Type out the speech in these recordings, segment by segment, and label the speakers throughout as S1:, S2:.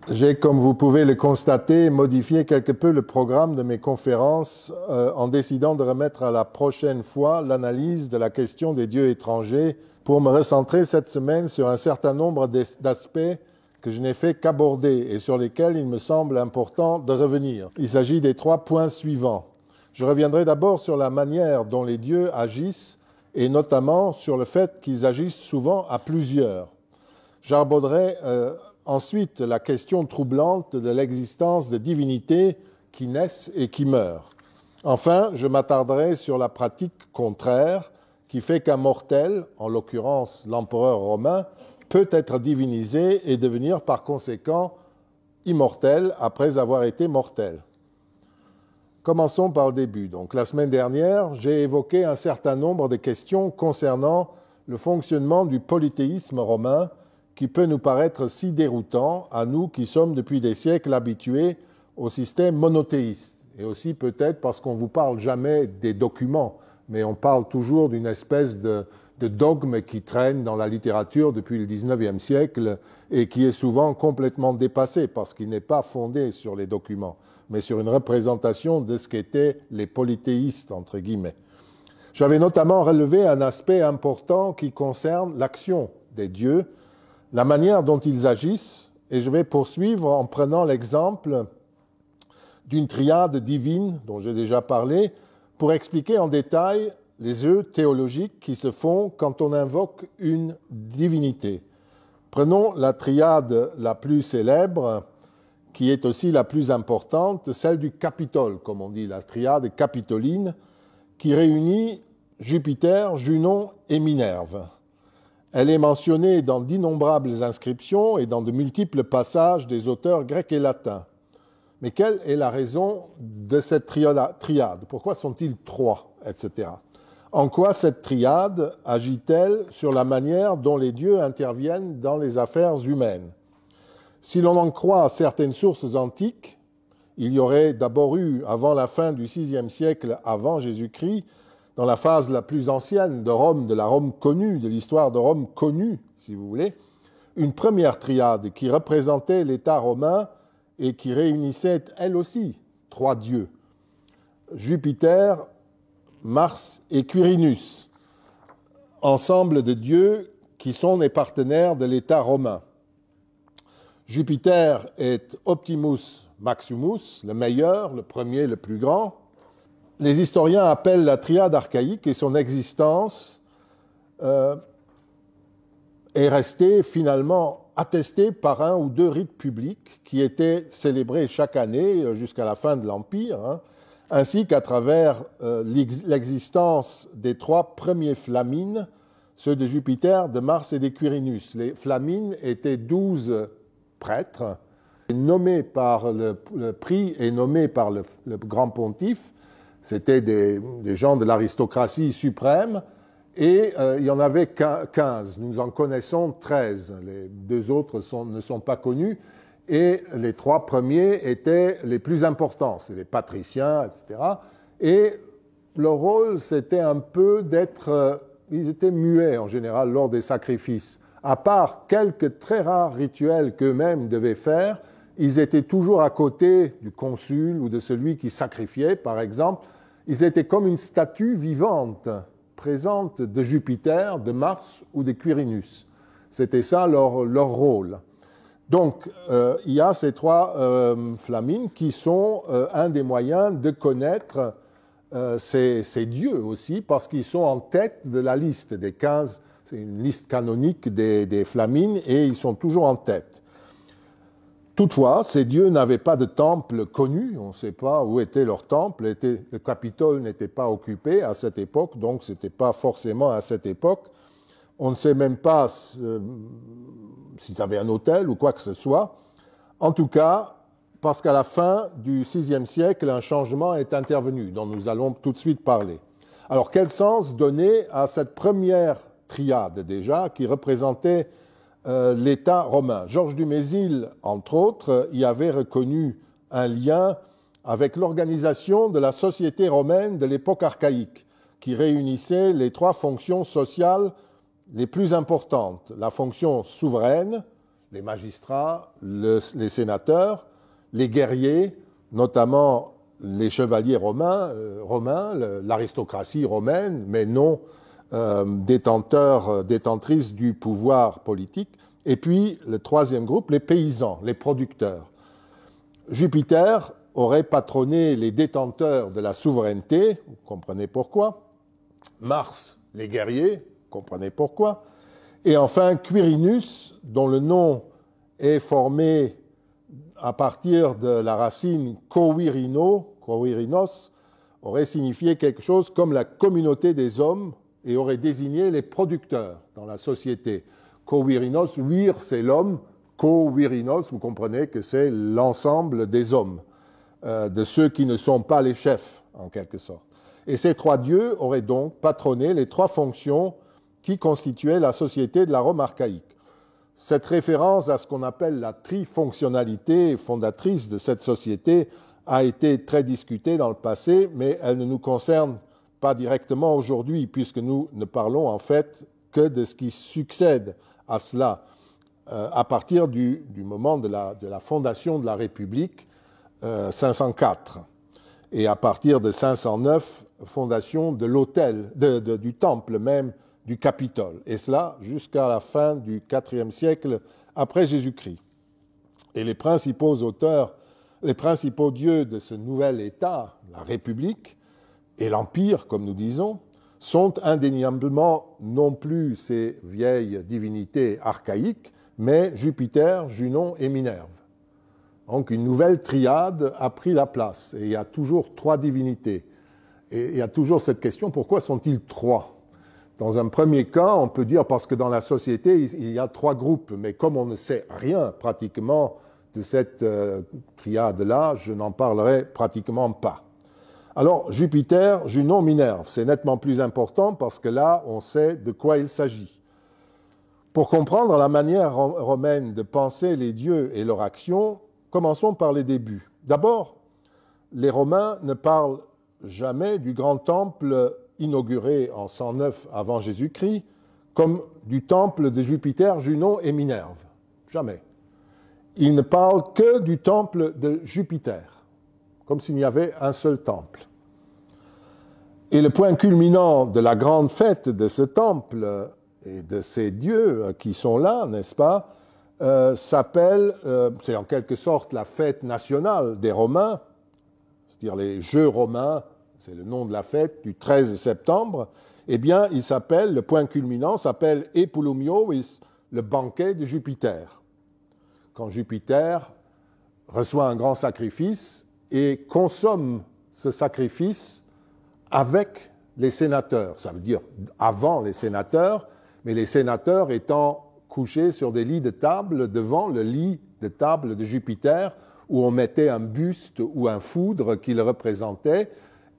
S1: J'ai, comme vous pouvez le constater, modifié quelque peu le programme de mes conférences en décidant de remettre à la prochaine fois l'analyse de la question des dieux étrangers pour me recentrer cette semaine sur un certain nombre d'aspects que je n'ai fait qu'aborder et sur lesquels il me semble important de revenir. Il s'agit des 3 points suivants. Je reviendrai d'abord sur la manière dont les dieux agissent et notamment sur le fait qu'ils agissent souvent à plusieurs. J'aborderai ensuite la question troublante de l'existence de divinités qui naissent et qui meurent. Enfin, je m'attarderai sur la pratique contraire qui fait qu'un mortel, en l'occurrence l'empereur romain, peut être divinisé et devenir par conséquent immortel après avoir été mortel. Commençons par le début. Donc, la semaine dernière, j'ai évoqué un certain nombre de questions concernant le fonctionnement du polythéisme romain qui peut nous paraître si déroutant à nous qui sommes depuis des siècles habitués au système monothéiste. Et aussi peut-être parce qu'on ne vous parle jamais des documents, mais on parle toujours d'une espèce de dogme qui traîne dans la littérature depuis le XIXe siècle et qui est souvent complètement dépassé parce qu'il n'est pas fondé sur les documents, mais sur une représentation de ce qu'étaient les polythéistes, entre guillemets. J'avais notamment relevé un aspect important qui concerne l'action des dieux, la manière dont ils agissent, et je vais poursuivre en prenant l'exemple d'une triade divine dont j'ai déjà parlé pour expliquer en détail les jeux théologiques qui se font quand on invoque une divinité. Prenons la triade la plus célèbre, qui est aussi la plus importante, celle du Capitole, comme on dit, la triade capitoline, qui réunit Jupiter, Junon et Minerve. Elle est mentionnée dans d'innombrables inscriptions et dans de multiples passages des auteurs grecs et latins. Mais quelle est la raison de cette triade? Pourquoi sont-ils 3, etc. En quoi cette triade agit-elle sur la manière dont les dieux interviennent dans les affaires humaines? Si l'on en croit certaines sources antiques, il y aurait d'abord eu, avant la fin du VIe siècle avant Jésus-Christ, dans la phase la plus ancienne de Rome, de la Rome connue, de l'histoire de Rome connue, si vous voulez, une première triade qui représentait l'État romain et qui réunissait, elle aussi, 3 dieux, Jupiter, Mars et Quirinus, ensemble de dieux qui sont les partenaires de l'État romain. Jupiter est Optimus Maximus, le meilleur, le premier, le plus grand. Les historiens appellent la triade archaïque et son existence est restée finalement attestée par 1 ou 2 rites publics qui étaient célébrés chaque année jusqu'à la fin de l'Empire, ainsi qu'à travers l'existence des 3 premiers flamines, ceux de Jupiter, de Mars et des Quirinus. Les flamines étaient 12 prêtres nommés par le prix et nommés par le grand pontife. C'était des gens de l'aristocratie suprême et il y en avait 15. Nous en connaissons 13. Les 2 autres ne sont pas connus et les 3 premiers étaient les plus importants. C'est les patriciens, etc. Et leur rôle, c'était un peu d'être... ils étaient muets en général lors des sacrifices. À part quelques très rares rituels qu'eux-mêmes devaient faire, ils étaient toujours à côté du consul ou de celui qui sacrifiait, par exemple. Ils étaient comme une statue vivante, présente de Jupiter, de Mars ou de Quirinus. C'était ça leur rôle. Donc, il y a ces 3 flamines qui sont un des moyens de connaître ces dieux aussi, parce qu'ils sont en tête de la liste des 15. C'est une liste canonique des flamines et ils sont toujours en tête. Toutefois, ces dieux n'avaient pas de temple connu, on ne sait pas où était leur temple, le Capitole n'était pas occupé à cette époque, donc ce n'était pas forcément à cette époque. On ne sait même pas s'ils avaient un autel ou quoi que ce soit. En tout cas, parce qu'à la fin du VIe siècle, un changement est intervenu, dont nous allons tout de suite parler. Alors, quel sens donner à cette première triade déjà, qui représentait l'État romain? Georges Dumézil, entre autres, y avait reconnu un lien avec l'organisation de la société romaine de l'époque archaïque, qui réunissait les 3 fonctions sociales les plus importantes. La fonction souveraine, les magistrats, les sénateurs, les guerriers, notamment les chevaliers romains, l'aristocratie romaine, mais non détentrices du pouvoir politique. Et puis, le troisième groupe, les paysans, les producteurs. Jupiter aurait patronné les détenteurs de la souveraineté, vous comprenez pourquoi. Mars, les guerriers, vous comprenez pourquoi. Et enfin, Quirinus, dont le nom est formé à partir de la racine quirinos, aurait signifié quelque chose comme la communauté des hommes et aurait désigné les producteurs dans la société. Quirinos, vir, c'est l'homme, quirinos, vous comprenez que c'est l'ensemble des hommes, de ceux qui ne sont pas les chefs, en quelque sorte. Et ces trois dieux auraient donc patronné les trois fonctions qui constituaient la société de la Rome archaïque. Cette référence à ce qu'on appelle la trifonctionnalité fondatrice de cette société a été très discutée dans le passé, mais elle ne nous concerne pas directement aujourd'hui, puisque nous ne parlons en fait que de ce qui succède à cela, à partir du moment de la fondation de la République, 504, et à partir de 509, fondation de l'autel, du temple même, du Capitole, et cela jusqu'à la fin du IVe siècle après Jésus-Christ. Et les principaux dieux de ce nouvel État, la République et l'Empire, comme nous disons, sont indéniablement non plus ces vieilles divinités archaïques, mais Jupiter, Junon et Minerve. Donc une nouvelle triade a pris la place, et il y a toujours trois divinités. Et il y a toujours cette question, pourquoi sont-ils trois ? Dans un premier cas, on peut dire parce que dans la société, il y a trois groupes, mais comme on ne sait rien pratiquement de cette triade-là, je n'en parlerai pratiquement pas. Alors, Jupiter, Junon, Minerve, c'est nettement plus important parce que là, on sait de quoi il s'agit. Pour comprendre la manière romaine de penser les dieux et leur action, commençons par les débuts. D'abord, les Romains ne parlent jamais du grand temple inauguré en 109 avant Jésus-Christ comme du temple de Jupiter, Junon et Minerve. Jamais. Ils ne parlent que du temple de Jupiter, comme s'il y avait un seul temple. Et le point culminant de la grande fête de ce temple et de ces dieux qui sont là, n'est-ce pas, s'appelle, c'est en quelque sorte la fête nationale des Romains, c'est-à-dire les Jeux romains, c'est le nom de la fête du 13 septembre, eh bien, il s'appelle, le point culminant s'appelle Epulumiois, le banquet de Jupiter. Quand Jupiter reçoit un grand sacrifice et consomme ce sacrifice avec les sénateurs. Ça veut dire avant les sénateurs, mais les sénateurs étant couchés sur des lits de table devant le lit de table de Jupiter, où on mettait un buste ou un foudre qui le représentait,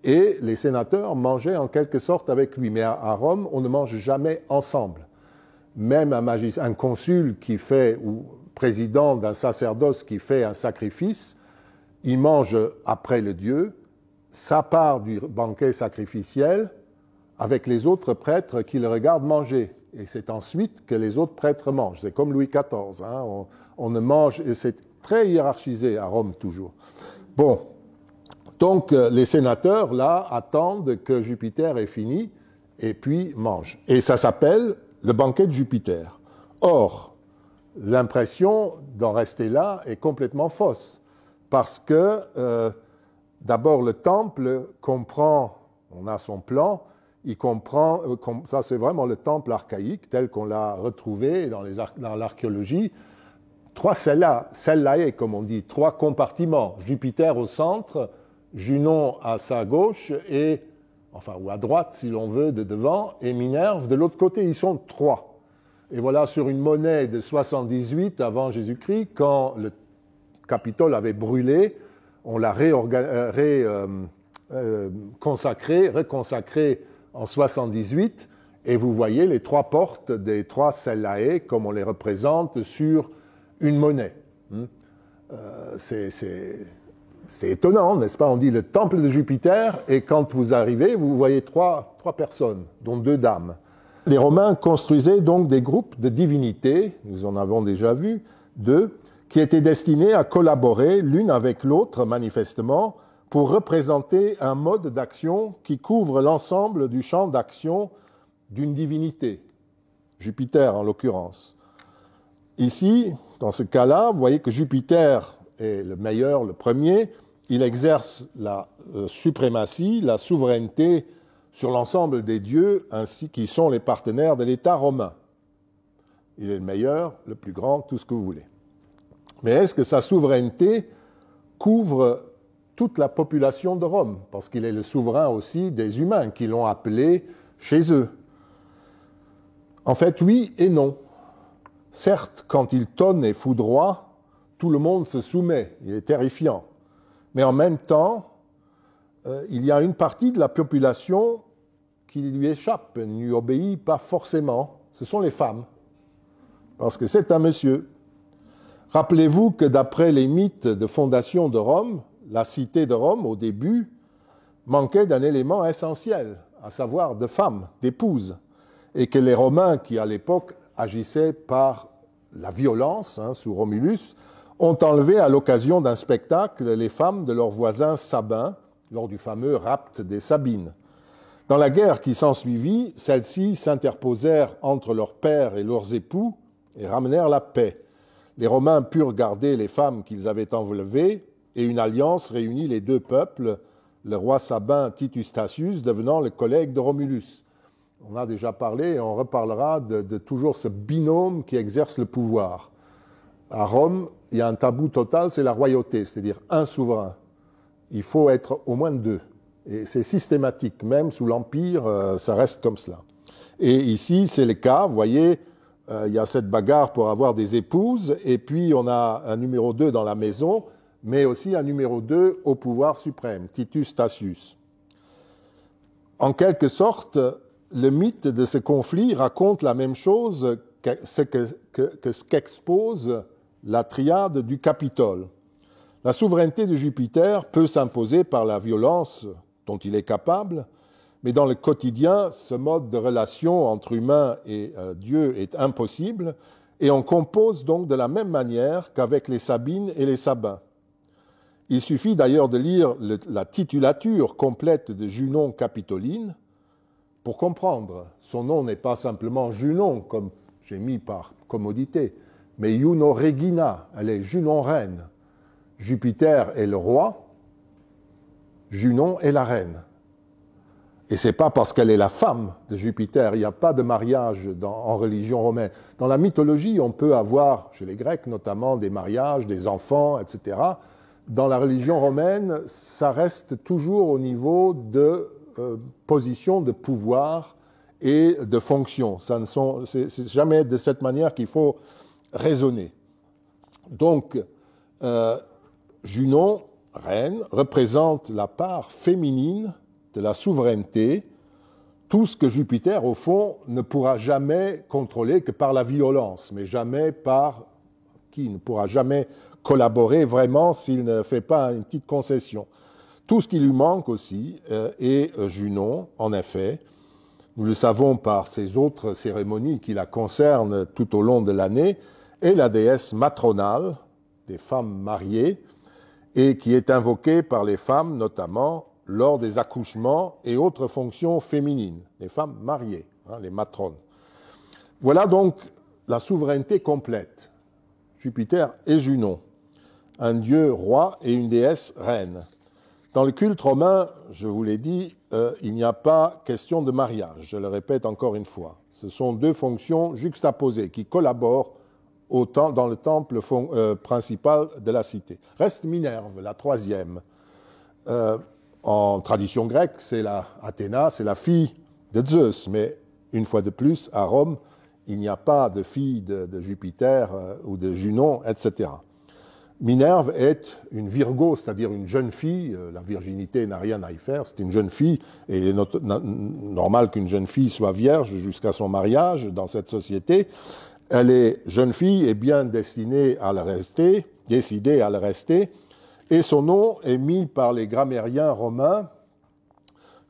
S1: et les sénateurs mangeaient en quelque sorte avec lui. Mais à Rome, on ne mange jamais ensemble. Même un consul qui fait, ou président d'un sacerdoce qui fait un sacrifice, il mange après le dieu sa part du banquet sacrificiel avec les autres prêtres qui le regardent manger. Et c'est ensuite que les autres prêtres mangent. C'est comme Louis XIV. Hein? On ne mange, et c'est très hiérarchisé à Rome toujours. Bon, donc les sénateurs, là, attendent que Jupiter ait fini et puis mangent. Et ça s'appelle le banquet de Jupiter. Or, l'impression d'en rester là est complètement fausse. Parce que, d'abord, le temple comprend, on a son plan, il comprend, ça c'est vraiment le temple archaïque tel qu'on l'a retrouvé dans l'archéologie, trois cellae, comme on dit, trois compartiments. Jupiter au centre, Junon à sa gauche, ou à droite si l'on veut, de devant, et Minerve de l'autre côté. Ils sont trois. Et voilà, sur une monnaie de 78 avant Jésus-Christ, quand le Capitole avait brûlé, on l'a reconsacré en 78, et vous voyez les trois portes des trois cellae comme on les représente sur une monnaie. C'est étonnant, n'est-ce pas? On dit le temple de Jupiter, et quand vous arrivez, vous voyez trois personnes, dont deux dames. Les Romains construisaient donc des groupes de divinités, nous en avons déjà vu, deux, qui étaient destinées à collaborer l'une avec l'autre, manifestement, pour représenter un mode d'action qui couvre l'ensemble du champ d'action d'une divinité, Jupiter en l'occurrence. Ici, dans ce cas-là, vous voyez que Jupiter est le meilleur, le premier. Il exerce la suprématie, la souveraineté sur l'ensemble des dieux, ainsi qui sont les partenaires de l'État romain. Il est le meilleur, le plus grand, tout ce que vous voulez. Mais est-ce que sa souveraineté couvre toute la population de Rome? Parce qu'il est le souverain aussi des humains qui l'ont appelé chez eux. En fait, oui et non. Certes, quand il tonne et foudroie, tout le monde se soumet, il est terrifiant. Mais en même temps, il y a une partie de la population qui lui échappe, ne lui obéit pas forcément. Ce sont les femmes, parce que c'est un monsieur. Rappelez-vous que d'après les mythes de fondation de Rome, la cité de Rome, au début, manquait d'un élément essentiel, à savoir de femmes, d'épouses, et que les Romains, qui à l'époque agissaient par la violence, sous Romulus, ont enlevé à l'occasion d'un spectacle les femmes de leurs voisins sabins lors du fameux rapt des Sabines. Dans la guerre qui s'ensuivit, celles-ci s'interposèrent entre leurs pères et leurs époux et ramenèrent la paix. Les Romains purent garder les femmes qu'ils avaient enlevées et une alliance réunit les deux peuples, le roi sabin Titus Statius devenant le collègue de Romulus. On a déjà parlé et on reparlera de toujours ce binôme qui exerce le pouvoir. À Rome, il y a un tabou total, c'est la royauté, c'est-à-dire un souverain. Il faut être au moins deux. Et c'est systématique, même sous l'Empire, ça reste comme cela. Et ici, c'est le cas, vous voyez, il y a cette bagarre pour avoir des épouses, et puis on a un numéro 2 dans la maison, mais aussi un numéro 2 au pouvoir suprême, Titus Statius. En quelque sorte, le mythe de ce conflit raconte la même chose que ce qu'expose la triade du Capitole. La souveraineté de Jupiter peut s'imposer par la violence dont il est capable, mais dans le quotidien, ce mode de relation entre humains et Dieu est impossible, et on compose donc de la même manière qu'avec les Sabines et les Sabins. Il suffit d'ailleurs de lire la titulature complète de Junon Capitoline pour comprendre. Son nom n'est pas simplement Junon, comme j'ai mis par commodité, mais Juno Regina, elle est Junon reine. Jupiter est le roi, Junon est la reine. Et ce n'est pas parce qu'elle est la femme de Jupiter, il n'y a pas de mariage en religion romaine. Dans la mythologie, on peut avoir, chez les Grecs notamment, des mariages, des enfants, etc. Dans la religion romaine, ça reste toujours au niveau de position de pouvoir et de fonction. C'est jamais de cette manière qu'il faut raisonner. Donc, Junon, reine, représente la part féminine de la souveraineté, tout ce que Jupiter, au fond, ne pourra jamais contrôler que par la violence, mais jamais par qui ne pourra jamais collaborer vraiment s'il ne fait pas une petite concession. Tout ce qui lui manque aussi est Junon, en effet. Nous le savons par ces autres cérémonies qui la concernent tout au long de l'année, est la déesse matronale des femmes mariées et qui est invoquée par les femmes notamment lors des accouchements et autres fonctions féminines, les femmes mariées, les matrones. Voilà donc la souveraineté complète. Jupiter et Junon, un dieu roi et une déesse reine. Dans le culte romain, je vous l'ai dit, il n'y a pas question de mariage, je le répète encore une fois. Ce sont deux fonctions juxtaposées qui collaborent dans le temple principal de la cité. Reste Minerve, la troisième. En tradition grecque, c'est Athéna, c'est la fille de Zeus, mais une fois de plus, à Rome, il n'y a pas de fille de Jupiter ou de Junon, etc. Minerve est une Virgo, c'est-à-dire une jeune fille. La virginité n'a rien à y faire, c'est une jeune fille, et il est normal qu'une jeune fille soit vierge jusqu'à son mariage dans cette société. Elle est jeune fille et bien destinée à le rester, décidée à le rester, et son nom est mis par les grammairiens romains,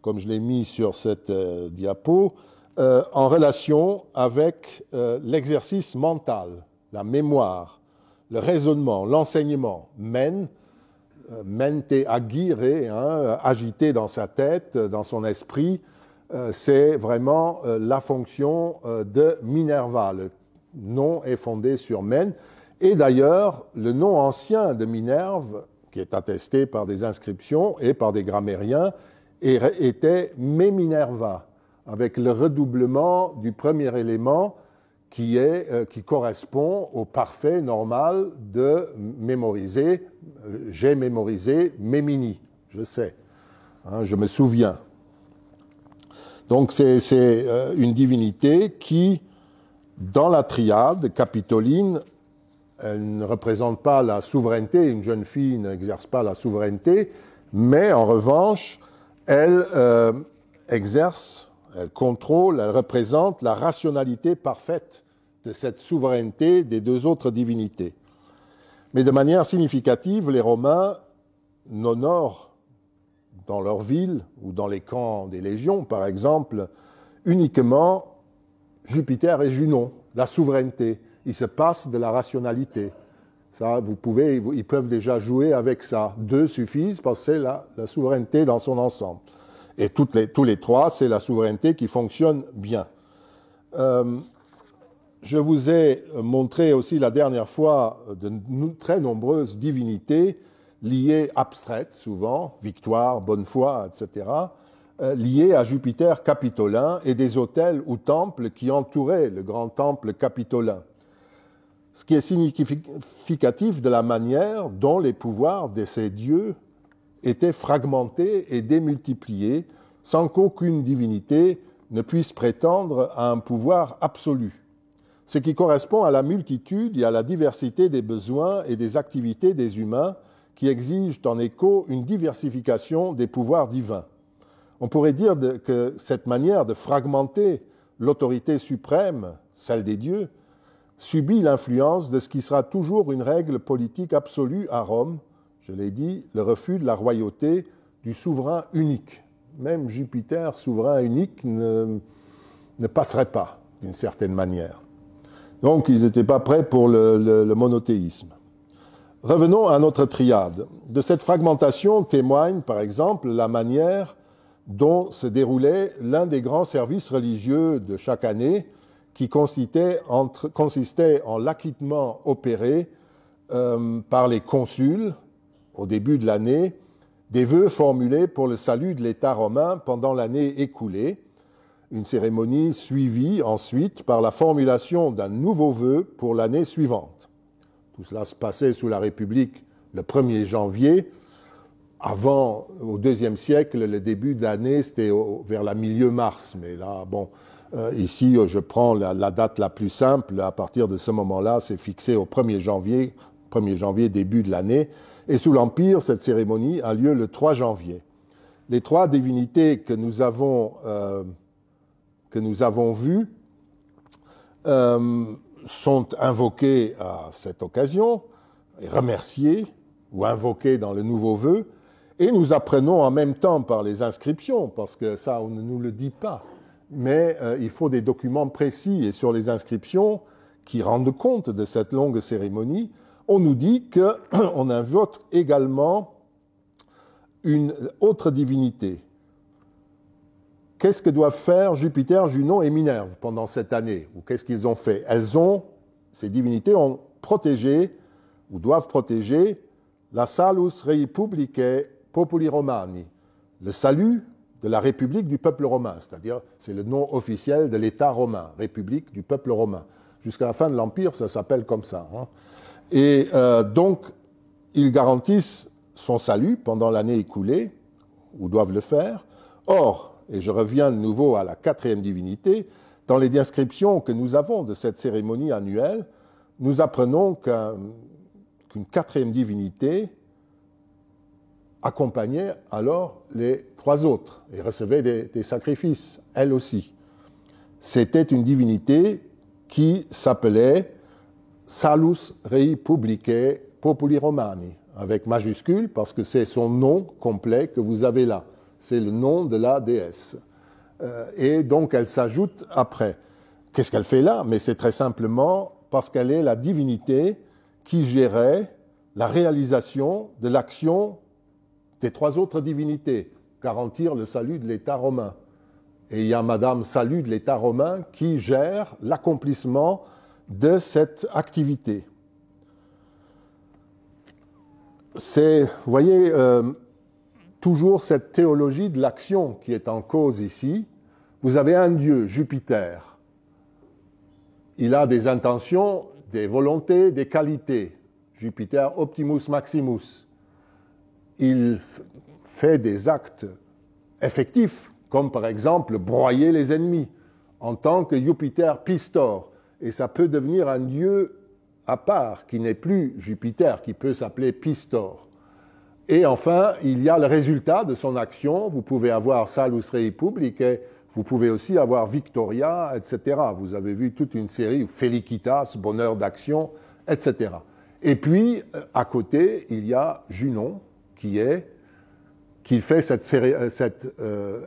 S1: comme je l'ai mis sur cette diapo, en relation avec l'exercice mental, la mémoire, le raisonnement, l'enseignement, mente agire, agiter dans sa tête, dans son esprit, c'est vraiment la fonction de Minerva. Le nom est fondé sur men. Et d'ailleurs, le nom ancien de Minerve, qui est attesté par des inscriptions et par des grammairiens, était Me-Minerva, avec le redoublement du premier élément qui correspond au parfait normal de mémoriser. J'ai mémorisé Mémini, je sais, je me souviens. Donc c'est une divinité qui, dans la triade capitoline, elle ne représente pas la souveraineté, une jeune fille n'exerce pas la souveraineté, mais en revanche, elle exerce, elle contrôle, elle représente la rationalité parfaite de cette souveraineté des deux autres divinités. Mais de manière significative, les Romains n'honorent dans leur ville ou dans les camps des légions, par exemple, uniquement Jupiter et Junon, la souveraineté. Ils se passent de la rationalité. Ça, ils peuvent déjà jouer avec ça. 2 suffisent parce que c'est la souveraineté dans son ensemble. Et tous les 3, c'est la souveraineté qui fonctionne bien. Je vous ai montré aussi la dernière fois de très nombreuses divinités liées, abstraites souvent, victoire, bonne foi, etc., liées à Jupiter capitolin et des hôtels ou temples qui entouraient le grand temple capitolin. Ce qui est significatif de la manière dont les pouvoirs de ces dieux étaient fragmentés et démultipliés sans qu'aucune divinité ne puisse prétendre à un pouvoir absolu. Ce qui correspond à la multitude et à la diversité des besoins et des activités des humains qui exigent en écho une diversification des pouvoirs divins. On pourrait dire que cette manière de fragmenter l'autorité suprême, celle des dieux, subit l'influence de ce qui sera toujours une règle politique absolue à Rome, je l'ai dit, le refus de la royauté du souverain unique. Même Jupiter, souverain unique, ne passerait pas, d'une certaine manière. Donc, ils n'étaient pas prêts pour le monothéisme. Revenons à notre triade. De cette fragmentation témoigne, par exemple, la manière dont se déroulait l'un des grands services religieux de chaque année, qui consistait en l'acquittement opéré par les consuls, au début de l'année, des vœux formulés pour le salut de l'État romain pendant l'année écoulée, une cérémonie suivie ensuite par la formulation d'un nouveau vœu pour l'année suivante. Tout cela se passait sous la République le 1er janvier. Avant, au IIe siècle, le début de l'année, c'était vers la milieu mars. Mais là, bon, ici, je prends la date la plus simple. À partir de ce moment-là, c'est fixé au 1er janvier, début de l'année. Et sous l'Empire, cette cérémonie a lieu le 3 janvier. Les 3 divinités que nous avons vues sont invoquées à cette occasion, et remerciées ou invoquées dans le nouveau vœu, et nous apprenons en même temps par les inscriptions, parce que ça, on ne nous le dit pas, mais il faut des documents précis, et sur les inscriptions qui rendent compte de cette longue cérémonie, on nous dit qu'on invoque également une autre divinité. Qu'est-ce que doivent faire Jupiter, Junon et Minerve pendant cette année? Ou qu'est-ce qu'ils ont fait? Ces divinités ont protégé, ou doivent protéger, la Salus Rei Publicae Populi Romani, le salut de la République du peuple romain, c'est-à-dire c'est le nom officiel de l'État romain, République du peuple romain. Jusqu'à la fin de l'Empire, ça s'appelle comme ça. Et donc, ils garantissent son salut pendant l'année écoulée, ou doivent le faire. Or, et je reviens de nouveau à la 4e divinité, dans les inscriptions que nous avons de cette cérémonie annuelle, nous apprenons qu'une 4e divinité accompagnait alors les 3 autres et recevait des sacrifices, elle aussi. C'était une divinité qui s'appelait Salus Rei Publicae Populi Romani, avec majuscule parce que c'est son nom complet que vous avez là. C'est le nom de la déesse. Et donc, elle s'ajoute après. Qu'est-ce qu'elle fait là? Mais c'est très simplement parce qu'elle est la divinité qui gérait la réalisation de l'action des 3 autres divinités, garantir le salut de l'État romain. Et il y a Madame Salut de l'État romain qui gère l'accomplissement de cette activité. C'est, vous voyez, toujours cette théologie de l'action qui est en cause ici. Vous avez un Dieu, Jupiter. Il a des intentions, des volontés, des qualités. Jupiter Optimus Maximus. Il fait des actes effectifs, comme par exemple broyer les ennemis, en tant que Jupiter Pistor. Et ça peut devenir un dieu à part, qui n'est plus Jupiter, qui peut s'appeler Pistor. Et enfin, il y a le résultat de son action. Vous pouvez avoir Salus Rei Publicae, vous pouvez aussi avoir Victoria, etc. Vous avez vu toute une série, Felicitas, bonheur d'action, etc. Et puis, à côté, il y a Junon, qui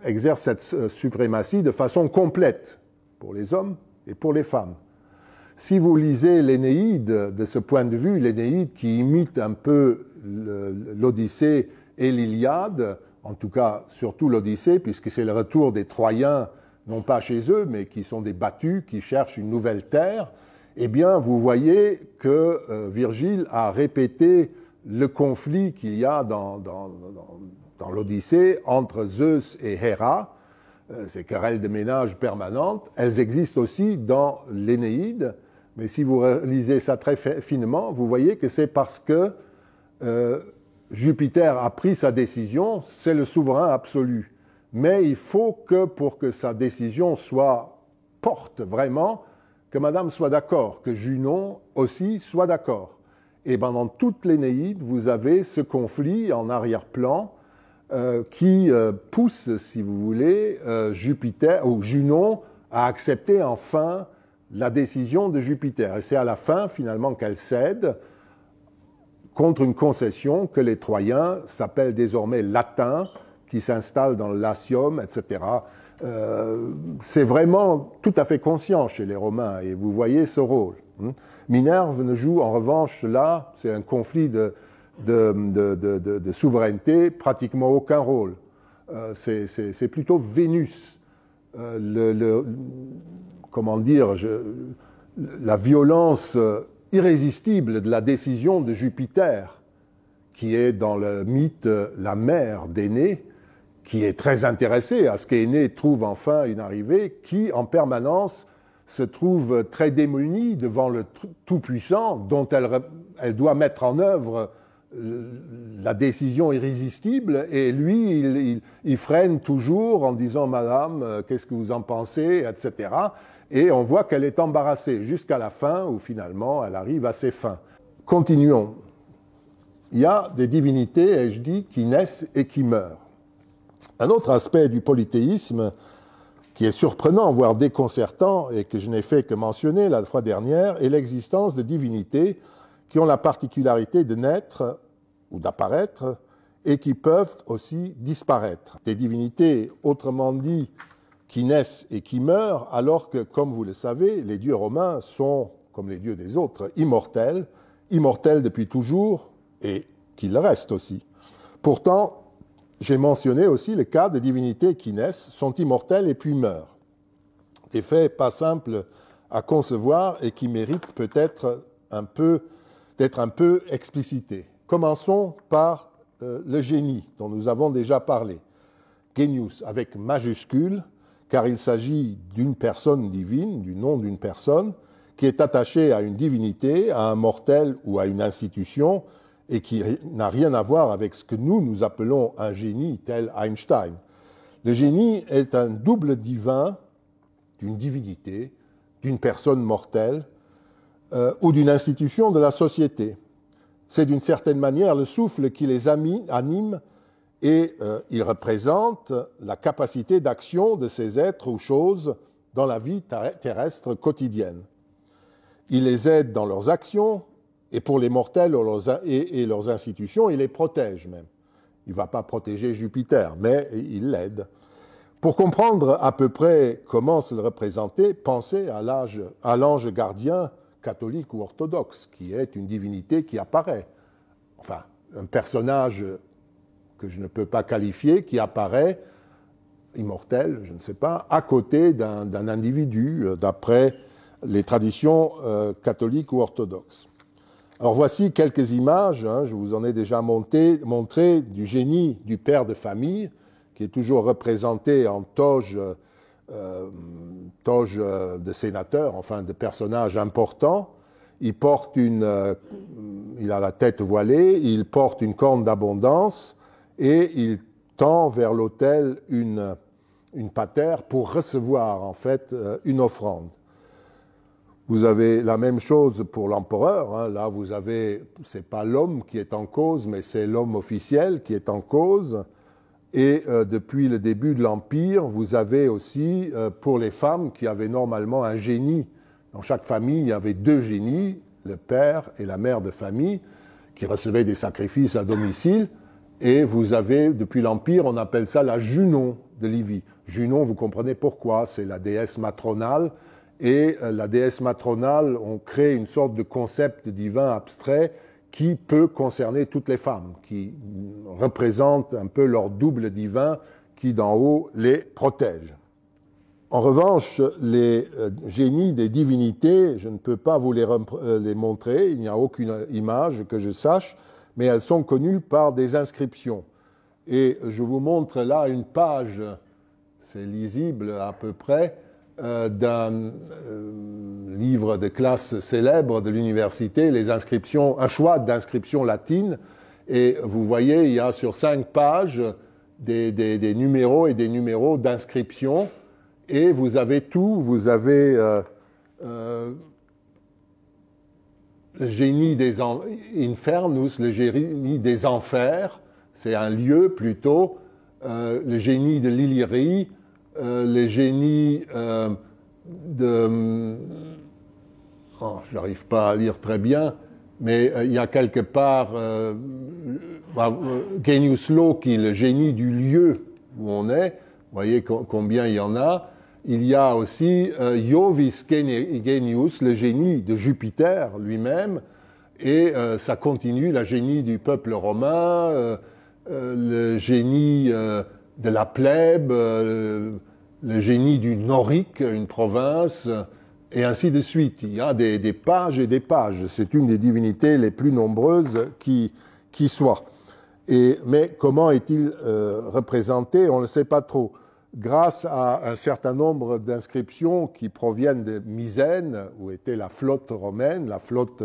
S1: exerce cette suprématie de façon complète pour les hommes et pour les femmes. Si vous lisez l'Énéide de ce point de vue, l'Énéide qui imite un peu l'Odyssée et l'Iliade, en tout cas surtout l'Odyssée, puisque c'est le retour des Troyens, non pas chez eux, mais qui sont des battus, qui cherchent une nouvelle terre, eh bien vous voyez que Virgile a répété le conflit qu'il y a dans l'Odyssée entre Zeus et Héra, ces querelles de ménage permanentes, elles existent aussi dans l'Énéide, mais si vous lisez ça très finement, vous voyez que c'est parce que Jupiter a pris sa décision, c'est le souverain absolu. Mais il faut que pour que sa décision porte vraiment, que Madame soit d'accord, que Junon aussi soit d'accord. Et dans toute l'Énéide, vous avez ce conflit en arrière-plan qui pousse, si vous voulez, Jupiter ou Junon à accepter enfin la décision de Jupiter. Et c'est à la fin, finalement, qu'elle cède contre une concession que les Troyens s'appellent désormais latins, qui s'installent dans le Latium, etc. C'est vraiment tout à fait conscient chez les Romains, et vous voyez ce rôle. Minerve ne joue en revanche là, c'est un conflit de souveraineté, pratiquement aucun rôle. C'est plutôt Vénus. Comment dire, la violence irrésistible de la décision de Jupiter, qui est dans le mythe la mère d'Énée, qui est très intéressée à ce qu'Énée trouve enfin une arrivée, qui en permanence se trouve très démunie devant le Tout-Puissant, dont elle doit mettre en œuvre la décision irrésistible, et lui, il freine toujours en disant « Madame, qu'est-ce que vous en pensez ?» etc. Et on voit qu'elle est embarrassée jusqu'à la fin, où finalement elle arrive à ses fins. Continuons. Il y a des divinités, ai-je dit, qui naissent et qui meurent. Un autre aspect du polythéisme qui est surprenant, voire déconcertant, et que je n'ai fait que mentionner la fois dernière, est l'existence de divinités qui ont la particularité de naître ou d'apparaître et qui peuvent aussi disparaître. Des divinités, autrement dit, qui naissent et qui meurent, alors que, comme vous le savez, les dieux romains sont, comme les dieux des autres, immortels depuis toujours, et qu'ils le restent aussi. Pourtant, j'ai mentionné aussi le cas de divinités qui naissent, sont immortelles et puis meurent. Des faits pas simples à concevoir et qui méritent peut-être d'être un peu explicités. Commençons par le génie, dont nous avons déjà parlé. Genius, avec majuscule, car il s'agit d'une personne divine, du nom d'une personne, qui est attachée à une divinité, à un mortel ou à une institution, et qui n'a rien à voir avec ce que nous appelons un génie, tel Einstein. Le génie est un double divin d'une divinité, d'une personne mortelle ou d'une institution de la société. C'est d'une certaine manière le souffle qui les anime et il représente la capacité d'action de ces êtres ou choses dans la vie terrestre quotidienne. Il les aide dans leurs actions, et pour les mortels et leurs institutions, il les protège même. Il ne va pas protéger Jupiter, mais il l'aide. Pour comprendre à peu près comment se le représenter, pensez à l'ange gardien catholique ou orthodoxe, qui est une divinité qui apparaît. Enfin, un personnage que je ne peux pas qualifier, qui apparaît, immortel, je ne sais pas, à côté d'un individu, d'après les traditions catholiques ou orthodoxes. Alors voici quelques images, je vous en ai déjà montré, du génie du père de famille, qui est toujours représenté en toge de sénateur, enfin de personnage important. Il a la tête voilée, il porte une corne d'abondance et il tend vers l'autel une patère pour recevoir en fait une offrande. Vous avez la même chose pour l'empereur. Là, vous avez, c'est pas l'homme qui est en cause, mais c'est l'homme officiel qui est en cause. Et depuis le début de l'Empire, vous avez aussi, pour les femmes, qui avaient normalement un génie. Dans chaque famille, il y avait 2 génies, le père et la mère de famille, qui recevaient des sacrifices à domicile. Et vous avez, depuis l'Empire, on appelle ça la Junon de Livie. Junon, vous comprenez pourquoi, c'est la déesse matronale. Et la déesse matronale, on crée une sorte de concept divin abstrait qui peut concerner toutes les femmes, qui représente un peu leur double divin qui d'en haut les protège. En revanche, les génies des divinités, je ne peux pas vous les montrer, il n'y a aucune image que je sache, mais elles sont connues par des inscriptions. Et je vous montre là une page, c'est lisible à peu près, d'un livre de classe célèbre de l'université, les inscriptions, un choix d'inscriptions latines, et vous voyez, il y a sur 5 pages des numéros et des numéros d'inscription, et vous avez tout, vous avez le génie des infernus, le génie des enfers, c'est un lieu plutôt, le génie de l'Illyrie, les génies de... Oh, je n'arrive pas à lire très bien, mais il y a quelque part Genius Loci, le génie du lieu où on est. Vous voyez combien il y en a. Il y a aussi Jovis Genius, le génie de Jupiter lui-même, et ça continue, la génie du peuple romain, le génie de la plèbe, le génie du Norique, une province, et ainsi de suite. Il y a des pages et des pages. C'est une des divinités les plus nombreuses qui soit. Mais comment est-il représenté? On ne le sait pas trop. Grâce à un certain nombre d'inscriptions qui proviennent de Misène, où était la flotte romaine, la flotte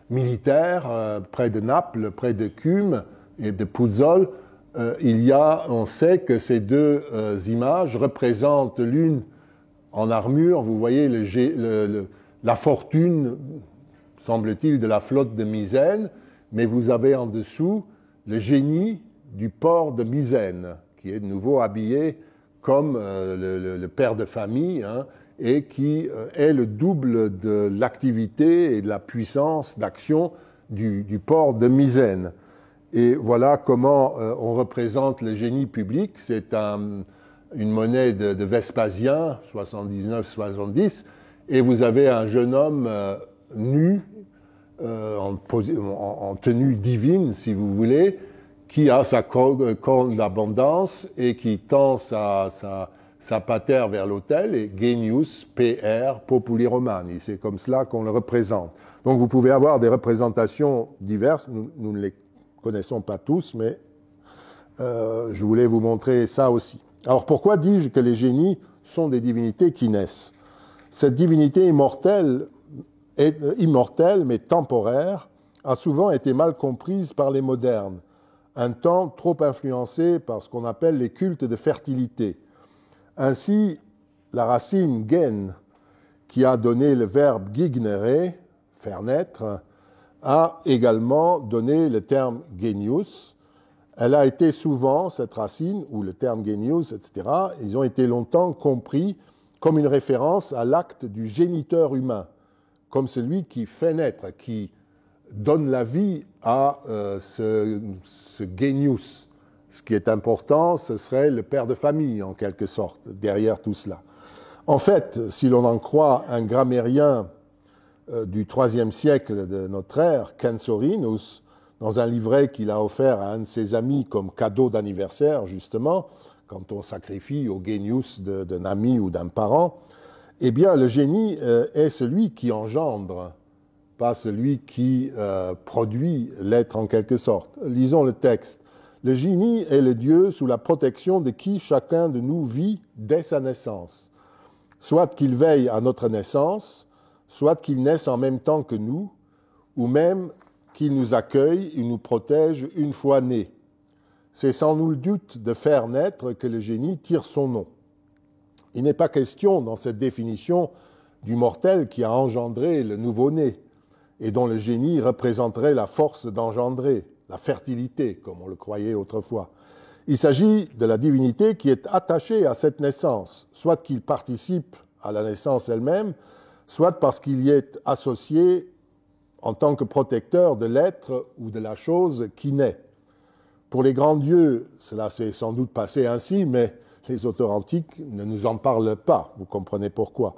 S1: militaire, près de Naples, près de Cume et de Puzzole, on sait que ces 2 images représentent l'une en armure, vous voyez la fortune, semble-t-il, de la flotte de Misène, mais vous avez en dessous le génie du port de Misène, qui est de nouveau habillé comme le père de famille, et qui est le double de l'activité et de la puissance d'action du port de Misène. Et voilà comment on représente le génie public. C'est une monnaie de Vespasien, 79-70, et vous avez un jeune homme nu, en tenue divine, si vous voulez, qui a sa corne d'abondance et qui tend sa patère vers l'autel, et Genius PR Populi Romani. C'est comme cela qu'on le représente. Donc vous pouvez avoir des représentations diverses, nous ne les connaissons pas tous, mais je voulais vous montrer ça aussi. Alors pourquoi dis-je que les génies sont des divinités qui naissent? Cette divinité immortelle mais temporaire, a souvent été mal comprise par les modernes, un temps trop influencé par ce qu'on appelle les cultes de fertilité. Ainsi, la racine gen, qui a donné le verbe gignere, faire naître, a également donné le terme genius. Elle a été souvent, cette racine, ou le terme genius, etc., ils ont été longtemps compris comme une référence à l'acte du géniteur humain, comme celui qui fait naître, qui donne la vie à ce genius. Ce qui est important, ce serait le père de famille, en quelque sorte, derrière tout cela. En fait, si l'on en croit un grammairien du IIIe siècle de notre ère, Censorinus, dans un livret qu'il a offert à un de ses amis comme cadeau d'anniversaire, justement, quand on sacrifie au genius d'un ami ou d'un parent, eh bien, le génie est celui qui engendre, pas celui qui produit l'être en quelque sorte. Lisons le texte. Le génie est le Dieu sous la protection de qui chacun de nous vit dès sa naissance. Soit qu'il veille à notre naissance, soit qu'il naisse en même temps que nous, ou même qu'il nous accueille et nous protège une fois nés. C'est sans nul doute de faire naître que le génie tire son nom. Il n'est pas question dans cette définition du mortel qui a engendré le nouveau-né et dont le génie représenterait la force d'engendrer, la fertilité, comme on le croyait autrefois. Il s'agit de la divinité qui est attachée à cette naissance, soit qu'il participe à la naissance elle-même, soit parce qu'il y est associé en tant que protecteur de l'être ou de la chose qui naît. Pour les grands dieux, cela s'est sans doute passé ainsi, mais les auteurs antiques ne nous en parlent pas, vous comprenez pourquoi.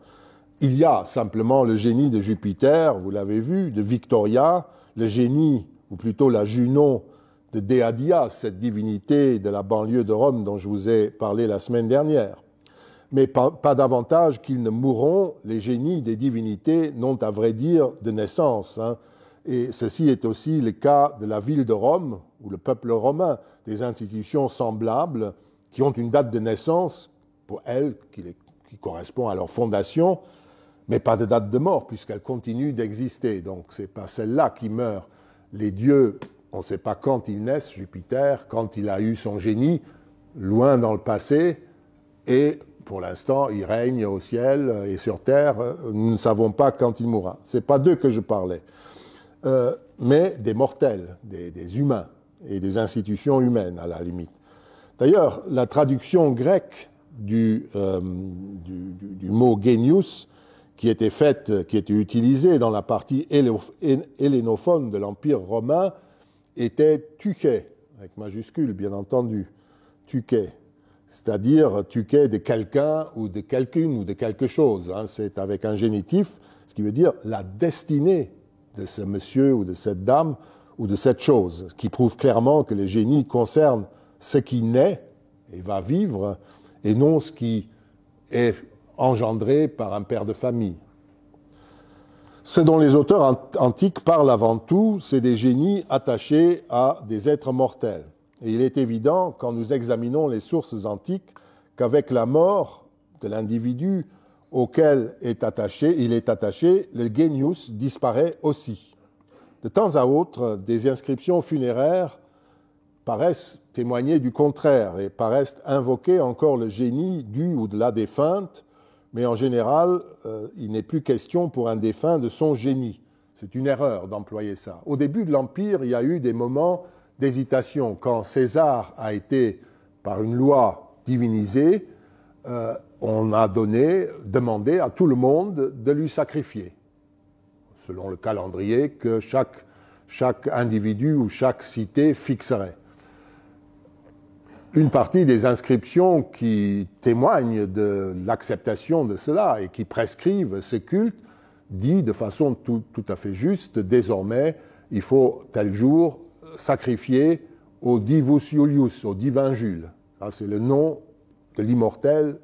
S1: Il y a simplement le génie de Jupiter, vous l'avez vu, de Victoria, le génie, ou plutôt la Junon de Déadia, cette divinité de la banlieue de Rome dont je vous ai parlé la semaine dernière. Mais pas davantage qu'ils ne mourront, les génies des divinités n'ont à vrai dire de naissance. Et ceci est aussi le cas de la ville de Rome, ou le peuple romain, des institutions semblables qui ont une date de naissance, pour elles, qui correspond à leur fondation, mais pas de date de mort, puisqu'elles continuent d'exister. Donc ce n'est pas celle-là qui meurt. Les dieux, on ne sait pas quand ils naissent, Jupiter, quand il a eu son génie, loin dans le passé, et pour l'instant, il règne au ciel et sur terre. Nous ne savons pas quand il mourra. Ce n'est pas d'eux que je parlais, mais des mortels, des humains et des institutions humaines, à la limite. D'ailleurs, la traduction grecque du mot genius, qui était utilisée dans la partie hellénophone de l'Empire romain, était tuké, avec majuscule, bien entendu, tuké. C'est-à-dire tuké de quelqu'un ou de quelqu'une ou de quelque chose. C'est avec un génitif, ce qui veut dire la destinée de ce monsieur ou de cette dame ou de cette chose, ce qui prouve clairement que le génie concerne ce qui naît et va vivre, et non ce qui est engendré par un père de famille. Ce dont les auteurs antiques parlent avant tout, c'est des génies attachés à des êtres mortels. Et il est évident, quand nous examinons les sources antiques, qu'avec la mort de l'individu auquel il est attaché, le genius disparaît aussi. De temps à autre, des inscriptions funéraires paraissent témoigner du contraire et paraissent invoquer encore le génie du ou de la défunte, mais en général, il n'est plus question pour un défunt de son génie. C'est une erreur d'employer ça. Au début de l'Empire, il y a eu des moments d'hésitation. Quand César a été, par une loi, divinisé, on a demandé à tout le monde de lui sacrifier, selon le calendrier que chaque individu ou chaque cité fixerait. Une partie des inscriptions qui témoignent de l'acceptation de cela et qui prescrivent ce culte dit de façon tout à fait juste, désormais, il faut tel jour sacrifier au Divus Iulius, au divin Jules. Ça, c'est le nom de l'immortel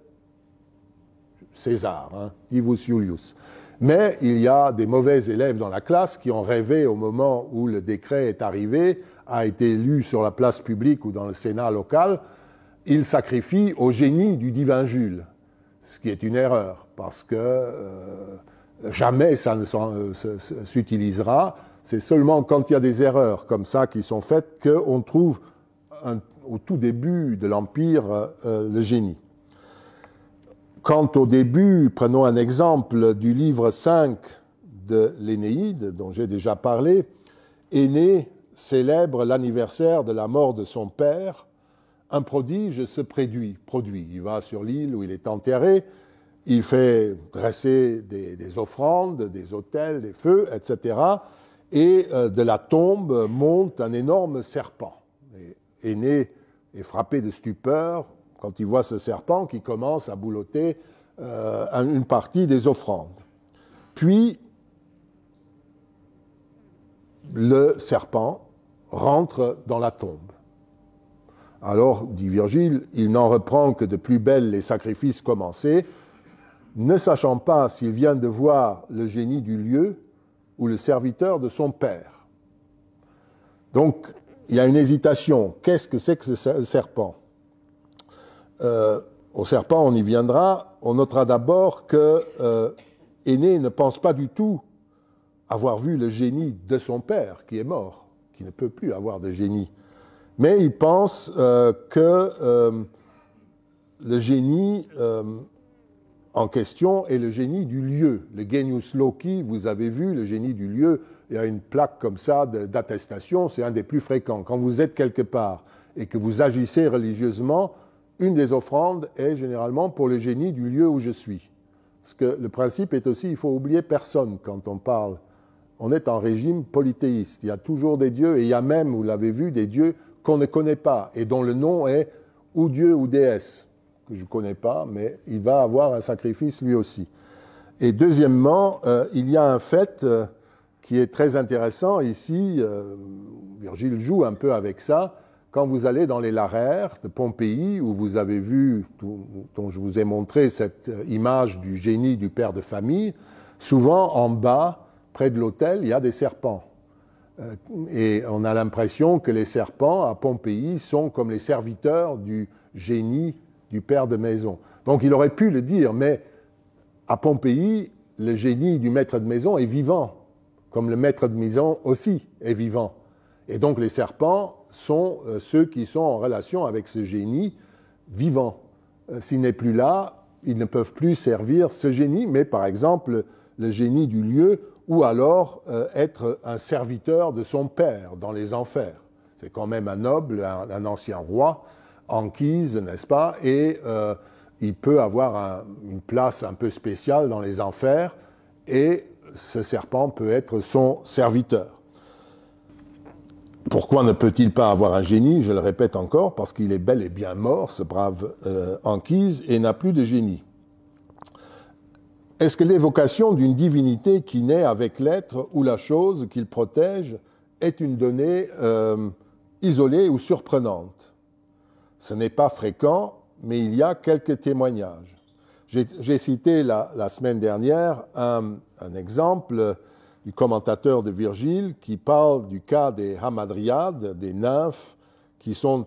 S1: César, Divus Iulius. Mais il y a des mauvais élèves dans la classe qui ont rêvé au moment où le décret est arrivé, a été lu sur la place publique ou dans le Sénat local, ils sacrifient au génie du divin Jules, ce qui est une erreur, parce que jamais ça ne s'utilisera. C'est seulement quand il y a des erreurs comme ça qui sont faites qu'on trouve au tout début de l'Empire le génie. Quant au début, prenons un exemple du livre 5 de l'Énéide, dont j'ai déjà parlé. Énée célèbre l'anniversaire de la mort de son père. Un prodige se produit. Il va sur l'île où il est enterré, il fait dresser des offrandes, des autels, des feux, etc. Et de la tombe monte un énorme serpent. Et Énée est frappé de stupeur quand il voit ce serpent qui commence à boulotter une partie des offrandes. Puis, le serpent rentre dans la tombe. Alors, dit Virgile, il n'en reprend que de plus belle les sacrifices commencés, ne sachant pas s'il vient de voir le génie du lieu ou le serviteur de son père. Donc, il y a une hésitation. Qu'est-ce que c'est que ce serpent ? Au serpent, on y viendra. On notera d'abord que Énée ne pense pas du tout avoir vu le génie de son père, qui est mort, qui ne peut plus avoir de génie. Mais il pense que le génie en question est le génie du lieu. Le genius loci, vous avez vu, le génie du lieu, il y a une plaque comme ça d'attestation, c'est un des plus fréquents. Quand vous êtes quelque part et que vous agissez religieusement, une des offrandes est généralement pour le génie du lieu où je suis. Parce que le principe est aussi, il faut oublier personne quand on parle. On est en régime polythéiste. Il y a toujours des dieux, et il y a même, vous l'avez vu, des dieux qu'on ne connaît pas, et dont le nom est ou Dieu ou déesse, que je ne connais pas, mais il va avoir un sacrifice lui aussi. Et deuxièmement, il y a un fait qui est très intéressant ici, Virgile joue un peu avec ça, quand vous allez dans les Larères de Pompéi, où vous avez vu, dont je vous ai montré cette image du génie du père de famille, souvent en bas, près de l'autel, il y a des serpents. Et on a l'impression que les serpents à Pompéi sont comme les serviteurs du génie du père de maison. Donc il aurait pu le dire, mais à Pompéi, le génie du maître de maison est vivant, comme le maître de maison aussi est vivant. Et donc les serpents sont ceux qui sont en relation avec ce génie vivant. S'il n'est plus là, ils ne peuvent plus servir ce génie, mais par exemple le génie du lieu, ou alors être un serviteur de son père dans les enfers. C'est quand même un noble, un ancien roi, Anchise, n'est-ce pas ? Et il peut avoir une place un peu spéciale dans les enfers, et ce serpent peut être son serviteur. Pourquoi ne peut-il pas avoir un génie ? Je le répète encore, parce qu'il est bel et bien mort, ce brave Anchise, et n'a plus de génie. Est-ce que l'évocation d'une divinité qui naît avec l'être ou la chose qu'il protège est une donnée isolée ou surprenante ? Ce n'est pas fréquent, mais il y a quelques témoignages. J'ai cité la semaine dernière un exemple du commentateur de Virgile qui parle du cas des hamadryades, des nymphes qui ne sont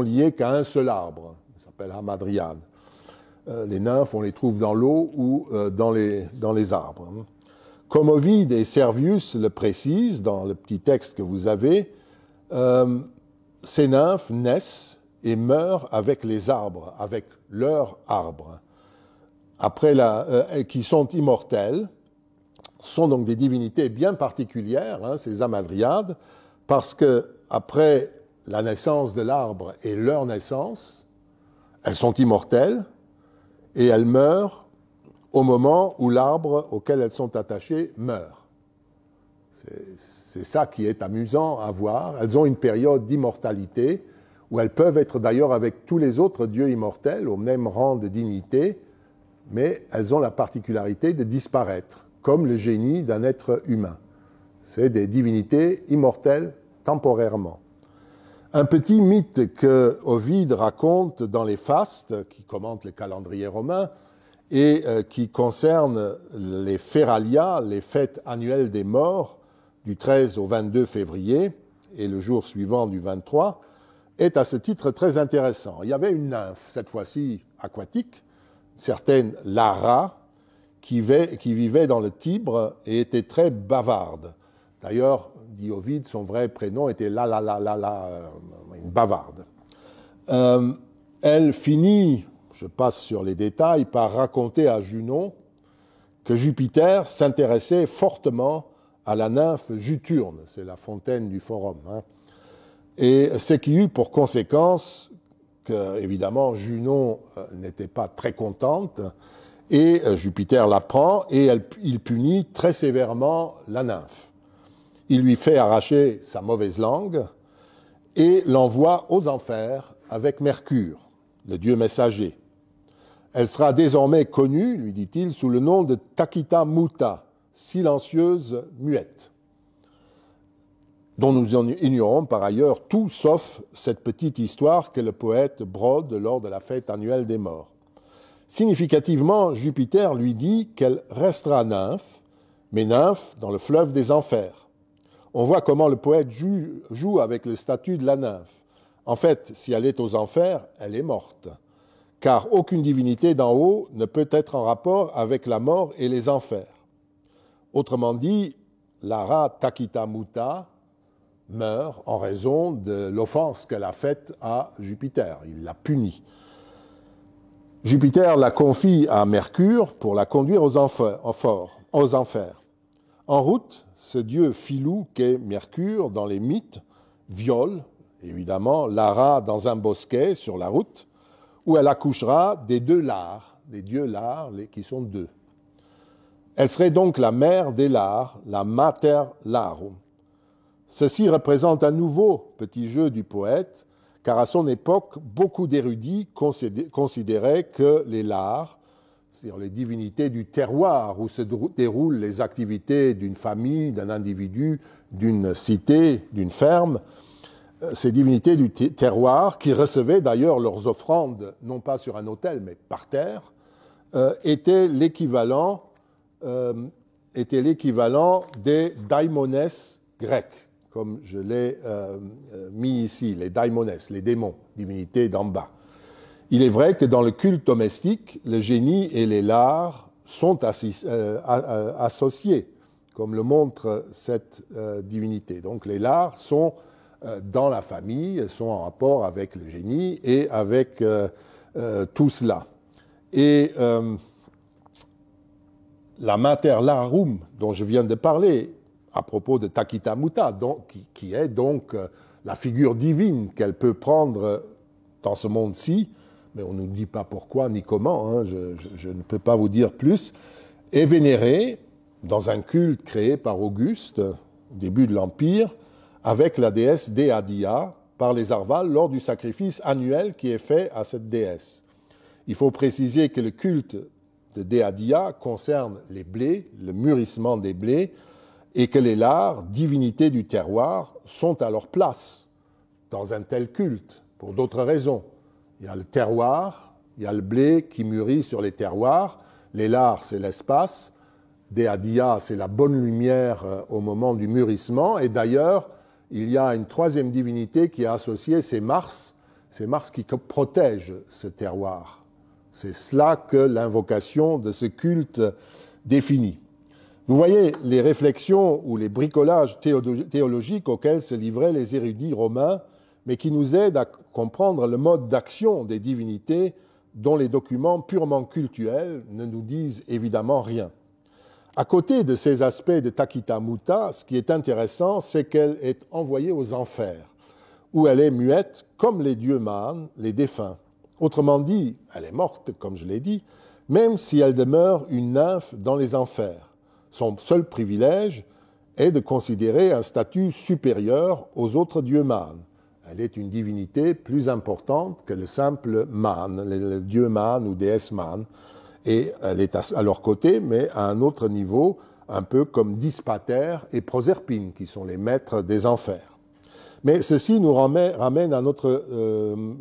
S1: liées qu'à un seul arbre. Ça s'appelle hamadryade. Les nymphes, on les trouve dans l'eau ou dans les arbres. Comme Ovide et Servius le précisent dans le petit texte que vous avez, ces nymphes naissent et meurent avec les arbres, avec leurs arbres, qui sont immortelles. Ce sont donc des divinités bien particulières, ces hamadryades, parce que après la naissance de l'arbre et leur naissance, elles sont immortelles et elles meurent au moment où l'arbre auquel elles sont attachées meurt. C'est ça qui est amusant à voir. Elles ont une période d'immortalité où elles peuvent être d'ailleurs avec tous les autres dieux immortels au même rang de dignité, mais elles ont la particularité de disparaître, comme le génie d'un être humain. C'est des divinités immortelles temporairement. Un petit mythe que Ovide raconte dans les Fastes, qui commente le calendrier romain, et qui concerne les Feralia, les fêtes annuelles des morts, du 13 au 22 février, et le jour suivant du 23, est à ce titre très intéressant. Il y avait une nymphe, cette fois-ci aquatique, certaine Lara, qui vivait dans le Tibre et était très bavarde. D'ailleurs, dit Ovide, son vrai prénom était une bavarde. Elle finit, je passe sur les détails, par raconter à Junon que Jupiter s'intéressait fortement à la nymphe Juturne, c'est la fontaine du Forum, et ce qui eut pour conséquence que, évidemment, Junon n'était pas très contente, et Jupiter l'apprend, et il punit très sévèrement la nymphe. Il lui fait arracher sa mauvaise langue et l'envoie aux enfers avec Mercure, le dieu messager. Elle sera désormais connue, lui dit-il, sous le nom de Takita Muta, silencieuse muette. dont nous ignorons par ailleurs tout sauf cette petite histoire que le poète brode lors de la fête annuelle des morts. Significativement, Jupiter lui dit qu'elle restera nymphe, mais nymphe dans le fleuve des enfers. On voit comment le poète joue avec le statut de la nymphe. En fait, si elle est aux enfers, elle est morte, car aucune divinité d'en haut ne peut être en rapport avec la mort et les enfers. Autrement dit, Lara Takita Muta meurt en raison de l'offense qu'elle a faite à Jupiter. Il l'a punie. Jupiter la confie à Mercure pour la conduire aux enfers. En route, ce dieu filou qu'est Mercure dans les mythes viole, évidemment, Lara dans un bosquet sur la route, où elle accouchera des deux Lares, des dieux Lares, qui sont deux. Elle serait donc la mère des Lares, la Mater Larum. Ceci représente un nouveau petit jeu du poète, car à son époque, beaucoup d'érudits considéraient que les Lares, c'est-à-dire les divinités du terroir où se déroulent les activités d'une famille, d'un individu, d'une cité, d'une ferme, ces divinités du terroir, qui recevaient d'ailleurs leurs offrandes, non pas sur un autel, mais par terre, étaient l'équivalent des daimones grecs, comme je l'ai mis ici, les daimones, les démons, divinités d'en bas. Il est vrai que dans le culte domestique, le génie et les Lares sont associés, comme le montre cette divinité. Donc les Lares sont dans la famille, sont en rapport avec le génie et avec tout cela. Et la Mater Larum, dont je viens de parler, à propos de Takita Muta, qui est donc la figure divine qu'elle peut prendre dans ce monde-ci, mais on ne nous dit pas pourquoi ni comment, hein, je ne peux pas vous dire plus, est vénérée dans un culte créé par Auguste, au début de l'Empire, avec la déesse Deadia par les Arvales lors du sacrifice annuel qui est fait à cette déesse. Il faut préciser que le culte de Deadia concerne les blés, le mûrissement des blés, et que les Lares, divinités du terroir, sont à leur place dans un tel culte, pour d'autres raisons. Il y a le terroir, il y a le blé qui mûrit sur les terroirs, les Lares, c'est l'espace, Deadia, c'est la bonne lumière au moment du mûrissement, et d'ailleurs, il y a une troisième divinité qui est associée, c'est Mars qui protège ce terroir. C'est cela que l'invocation de ce culte définit. Vous voyez les réflexions ou les bricolages théologiques auxquels se livraient les érudits romains, mais qui nous aident à comprendre le mode d'action des divinités dont les documents purement cultuels ne nous disent évidemment rien. À côté de ces aspects de Takita Muta, ce qui est intéressant, c'est qu'elle est envoyée aux enfers, où elle est muette comme les dieux mânes, les défunts. Autrement dit, elle est morte, comme je l'ai dit, même si elle demeure une nymphe dans les enfers. Son seul privilège est de considérer un statut supérieur aux autres dieux mânes. Elle est une divinité plus importante que le simple mâne, le dieu mâne ou déesse mâne. Et elle est à leur côté, mais à un autre niveau, un peu comme Dispater et Proserpine, qui sont les maîtres des enfers. Mais ceci nous ramène à notre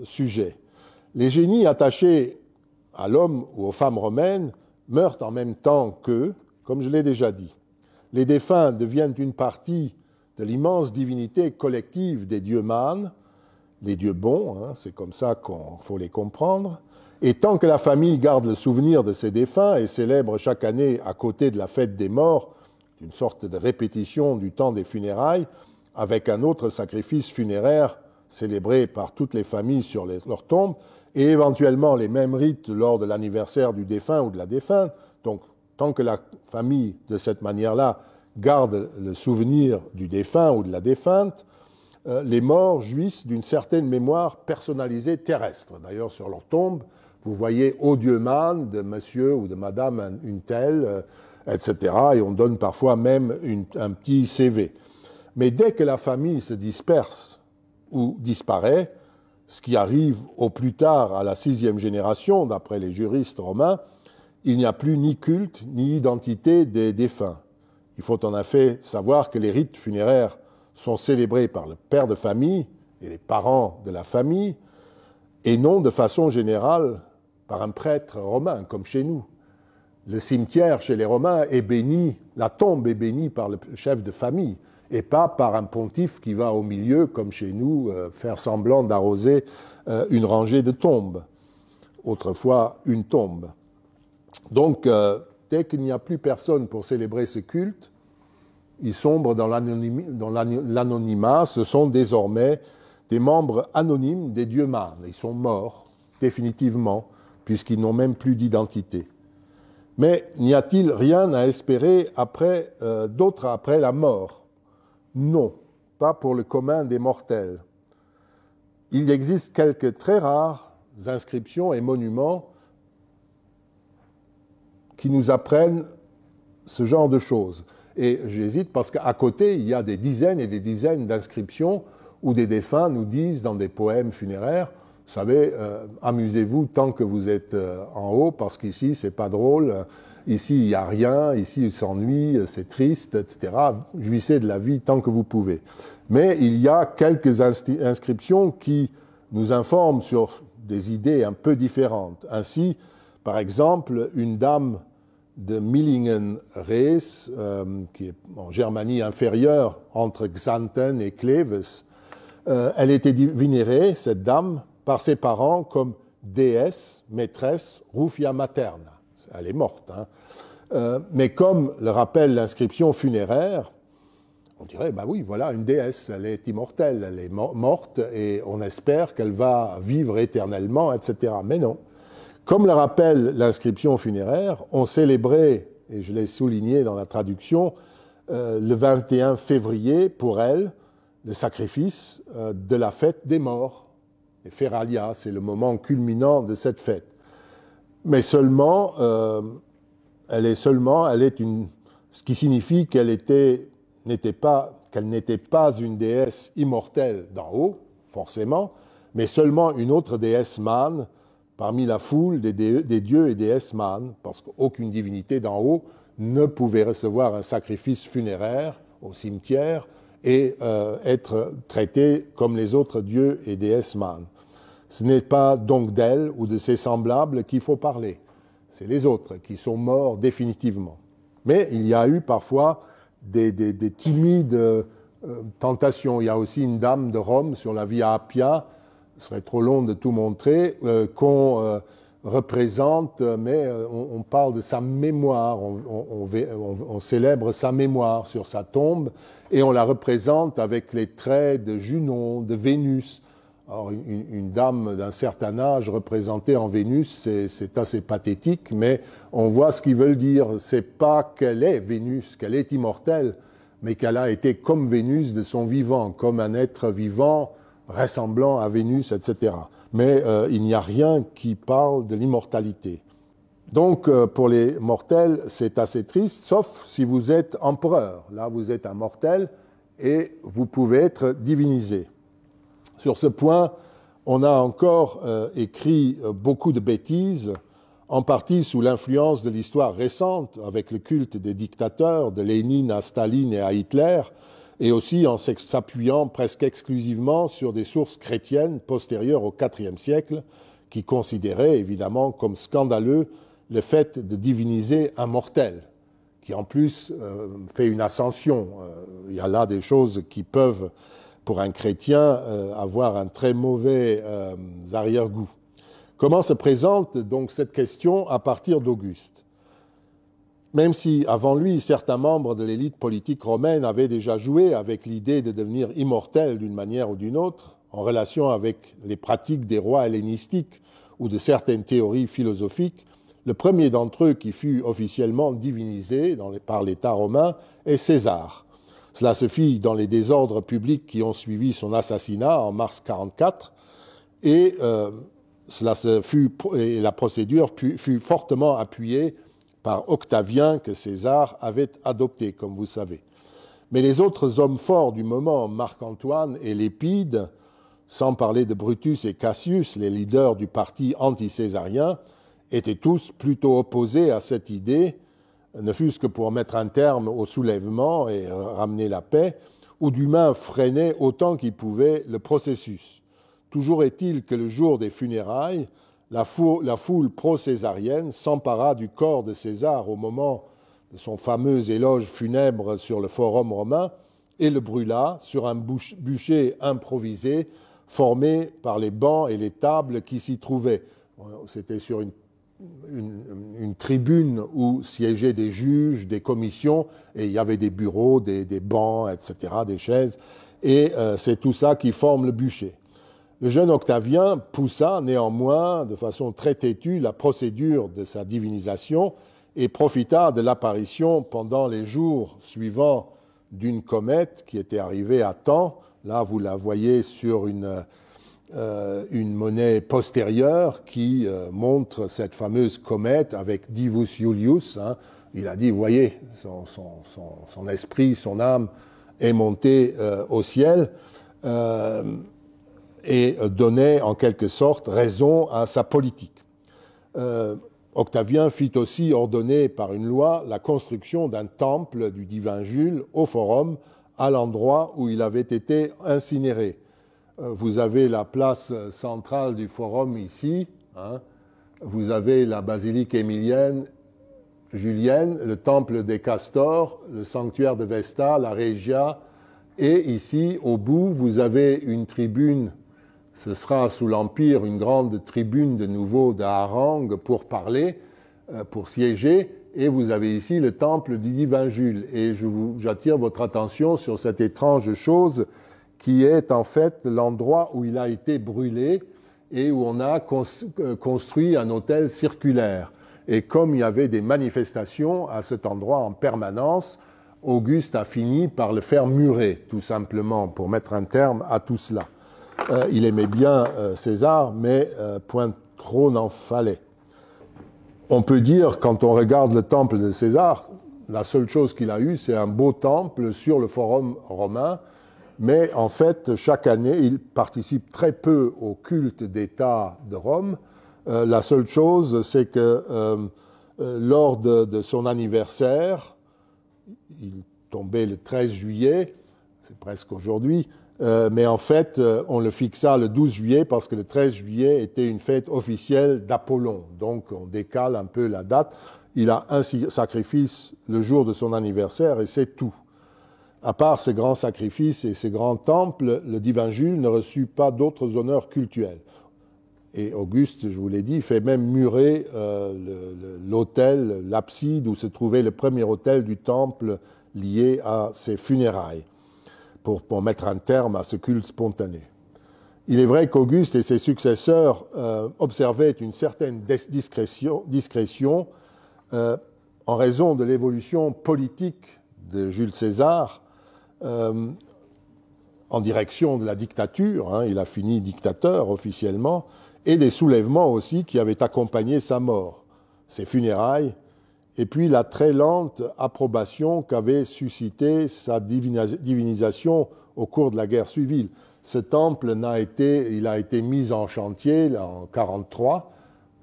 S1: sujet. Les génies attachés à l'homme ou aux femmes romaines meurent en même temps qu'eux, comme je l'ai déjà dit. Les défunts deviennent une partie de l'immense divinité collective des dieux mânes, les dieux bons, hein, c'est comme ça qu'il faut les comprendre. Et tant que la famille garde le souvenir de ses défunts et célèbre chaque année à côté de la fête des morts, une sorte de répétition du temps des funérailles, avec un autre sacrifice funéraire célébré par toutes les familles sur leurs tombes, et éventuellement les mêmes rites lors de l'anniversaire du défunt ou de la défunte. Donc, tant que la famille, de cette manière-là, garde le souvenir du défunt ou de la défunte, les morts jouissent d'une certaine mémoire personnalisée terrestre. D'ailleurs, sur leur tombe, vous voyez « Ô Dieu mâne » de monsieur ou de madame une telle, etc. Et on donne parfois même un petit CV. Mais dès que la famille se disperse ou disparaît, ce qui arrive au plus tard à la 6e génération, d'après les juristes romains, il n'y a plus ni culte ni identité des défunts. Il faut en effet savoir que les rites funéraires sont célébrés par le père de famille et les parents de la famille, et non de façon générale par un prêtre romain, comme chez nous. Le cimetière chez les Romains est béni, la tombe est bénie par le chef de famille, et pas par un pontife qui va au milieu, comme chez nous, faire semblant d'arroser une rangée de tombes. Autrefois, une tombe. Donc, dès qu'il n'y a plus personne pour célébrer ce culte, ils sombrent dans l'anonymat. Ce sont désormais des membres anonymes des dieux mânes. Ils sont morts, définitivement, puisqu'ils n'ont même plus d'identité. Mais n'y a-t-il rien à espérer d'autre après la mort? Non, pas pour le commun des mortels. Il existe quelques très rares inscriptions et monuments qui nous apprennent ce genre de choses. Et j'hésite parce qu'à côté, il y a des dizaines et des dizaines d'inscriptions où des défunts nous disent dans des poèmes funéraires, vous savez, amusez-vous tant que vous êtes en haut, parce qu'ici, c'est pas drôle, ici, il n'y a rien, ici, il s'ennuie, c'est triste, etc. Jouissez de la vie tant que vous pouvez. Mais il y a quelques inscriptions qui nous informent sur des idées un peu différentes. Ainsi, par exemple, une dame de Millingen-Rees, qui est en Germanie inférieure, entre Xanten et Cleves, elle était vénérée, cette dame, par ses parents comme déesse, maîtresse, Rufia materna. Elle est morte. Mais comme le rappelle l'inscription funéraire, on dirait, bah oui, voilà, une déesse, elle est immortelle, elle est morte, et on espère qu'elle va vivre éternellement, etc. Mais non. Comme le rappelle l'inscription funéraire, on célébrait, et je l'ai souligné dans la traduction, le 21 février, pour elle, le sacrifice de la fête des morts. Les Feralia, c'est le moment culminant de cette fête. Mais seulement, elle est ce qui signifie qu'elle n'était pas une déesse immortelle d'en haut, forcément, mais seulement une autre déesse mâne parmi la foule des dieux et déesses mânes, parce qu'aucune divinité d'en haut ne pouvait recevoir un sacrifice funéraire au cimetière et être traitée comme les autres dieux et déesses mânes. Ce n'est pas donc d'elle ou de ses semblables qu'il faut parler. C'est les autres qui sont morts définitivement. Mais il y a eu parfois des timides tentations. Il y a aussi une dame de Rome sur la Via Appia, ce serait trop long de tout montrer, qu'on représente, mais on parle de sa mémoire, on célèbre sa mémoire sur sa tombe, et on la représente avec les traits de Junon, de Vénus. Alors, une dame d'un certain âge représentée en Vénus, c'est assez pathétique, mais on voit ce qu'ils veulent dire. C'est pas qu'elle est Vénus, qu'elle est immortelle, mais qu'elle a été comme Vénus de son vivant, comme un être vivant ressemblant à Vénus, etc. Mais il n'y a rien qui parle de l'immortalité. Donc, pour les mortels, c'est assez triste, sauf si vous êtes empereur. Là, vous êtes un mortel et vous pouvez être divinisé. Sur ce point, on a encore écrit beaucoup de bêtises, en partie sous l'influence de l'histoire récente, avec le culte des dictateurs, de Lénine à Staline et à Hitler, et aussi en s'appuyant presque exclusivement sur des sources chrétiennes postérieures au IVe siècle, qui considéraient évidemment comme scandaleux le fait de diviniser un mortel, qui en plus fait une ascension. Il y a là des choses qui peuvent, pour un chrétien, avoir un très mauvais arrière-goût. Comment se présente donc cette question à partir d'Auguste? Même si, avant lui, certains membres de l'élite politique romaine avaient déjà joué avec l'idée de devenir immortel d'une manière ou d'une autre, en relation avec les pratiques des rois hellénistiques ou de certaines théories philosophiques, le premier d'entre eux qui fut officiellement divinisé par l'État romain est César. Cela se fit dans les désordres publics qui ont suivi son assassinat en mars 44, et la procédure fut fortement appuyée par Octavien, que César avait adopté, comme vous savez. Mais les autres hommes forts du moment, Marc-Antoine et Lépide, sans parler de Brutus et Cassius, les leaders du parti anti-césarien, étaient tous plutôt opposés à cette idée, ne fût-ce que pour mettre un terme au soulèvement et ramener la paix, ou d'humains freinaient autant qu'ils pouvaient le processus. Toujours est-il que le jour des funérailles, la foule pro-césarienne s'empara du corps de César au moment de son fameux éloge funèbre sur le forum romain et le brûla sur un bûcher improvisé formé par les bancs et les tables qui s'y trouvaient. C'était sur une tribune où siégeaient des juges, des commissions, et il y avait des bureaux, des bancs, etc., des chaises, et c'est tout ça qui forme le bûcher. Le jeune Octavien poussa néanmoins, de façon très têtue, la procédure de sa divinisation et profita de l'apparition pendant les jours suivants d'une comète qui était arrivée à temps. Là, vous la voyez sur une monnaie postérieure qui montre cette fameuse comète avec Divus Iulius. Il a dit, vous voyez, son esprit, son âme est montée au ciel et donnait en quelque sorte raison à sa politique. Octavien fit aussi ordonner par une loi la construction d'un temple du divin Jules au Forum, à l'endroit où il avait été incinéré. Vous avez la place centrale du Forum ici, vous avez la basilique émilienne, Julienne, le temple des Castors, le sanctuaire de Vesta, la Regia, et ici, au bout, vous avez une tribune, ce sera sous l'Empire une grande tribune de nouveau d'Harang pour parler, pour siéger, et vous avez ici le temple du divin Jules. Et j'attire votre attention sur cette étrange chose qui est en fait l'endroit où il a été brûlé et où on a construit un autel circulaire. Et comme il y avait des manifestations à cet endroit en permanence, Auguste a fini par le faire murer, tout simplement, pour mettre un terme à tout cela. Il aimait bien César, mais point trop n'en fallait. On peut dire, quand on regarde le temple de César, la seule chose qu'il a eu, c'est un beau temple sur le forum romain, mais en fait, chaque année, il participe très peu au culte d'État de Rome. La seule chose, c'est que lors de son anniversaire, il tombait le 13 juillet, c'est presque aujourd'hui, mais en fait, on le fixa le 12 juillet parce que le 13 juillet était une fête officielle d'Apollon. Donc, on décale un peu la date. Il a un sacrifice le jour de son anniversaire et c'est tout. À part ce grand sacrifice et ce grand temple, le divin Jules ne reçut pas d'autres honneurs cultuels. Et Auguste, je vous l'ai dit, fait même murer l'autel, l'abside où se trouvait le premier autel du temple lié à ses funérailles, pour mettre un terme à ce culte spontané. Il est vrai qu'Auguste et ses successeurs observaient une certaine discrétion en raison de l'évolution politique de Jules César en direction de la dictature, il a fini dictateur officiellement, et des soulèvements aussi qui avaient accompagné sa mort, ses funérailles, et puis la très lente approbation qu'avait suscité sa divinisation au cours de la guerre civile. Ce temple il a été mis en chantier en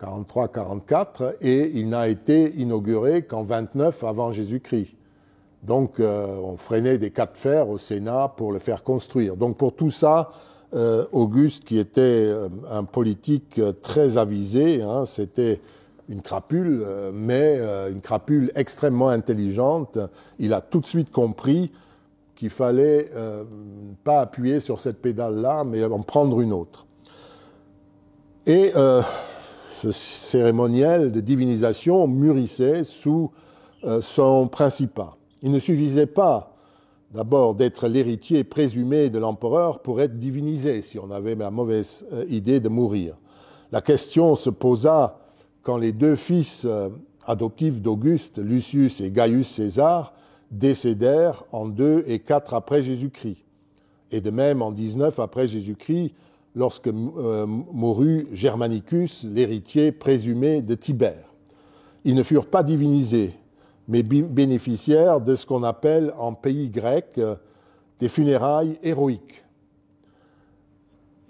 S1: 43-44, et il n'a été inauguré qu'en 29 avant Jésus-Christ. Donc, on freinait des cas de fer au Sénat pour le faire construire. Donc, pour tout ça, Auguste, qui était un politique très avisé, c'était une crapule, mais une crapule extrêmement intelligente. Il a tout de suite compris qu'il fallait pas appuyer sur cette pédale-là, mais en prendre une autre. Et ce cérémoniel de divinisation mûrissait sous son principat. Il ne suffisait pas, d'abord, d'être l'héritier présumé de l'empereur pour être divinisé, si on avait la mauvaise idée de mourir. La question se posa quand les deux fils adoptifs d'Auguste, Lucius et Gaius César, décédèrent en 2 et 4 après Jésus-Christ. Et de même en 19 après Jésus-Christ, lorsque mourut Germanicus, l'héritier présumé de Tibère. Ils ne furent pas divinisés, mais bénéficiaires de ce qu'on appelle en pays grec des funérailles héroïques.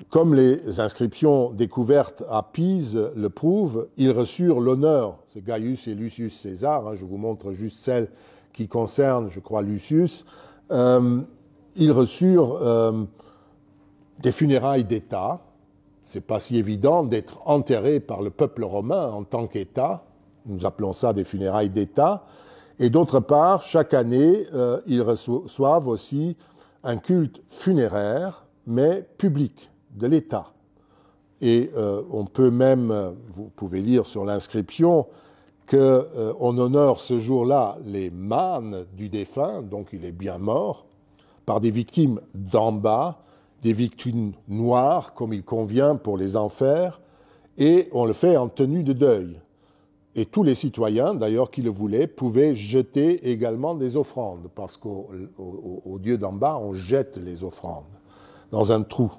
S1: Comme les inscriptions découvertes à Pise le prouvent, ils reçurent l'honneur, c'est Gaius et Lucius César, je vous montre juste celle qui concerne, je crois, Lucius, ils reçurent des funérailles d'État. Ce n'est pas si évident d'être enterré par le peuple romain en tant qu'État. Nous appelons ça des funérailles d'État. Et d'autre part, chaque année, ils reçoivent aussi un culte funéraire, mais public, de l'État. Et on peut même, vous pouvez lire sur l'inscription, qu'on honore ce jour-là les mânes du défunt, donc il est bien mort, par des victimes d'en bas, des victimes noires, comme il convient pour les enfers, et on le fait en tenue de deuil. Et tous les citoyens, d'ailleurs, qui le voulaient, pouvaient jeter également des offrandes, parce qu'au Dieu d'en bas, on jette les offrandes dans un trou.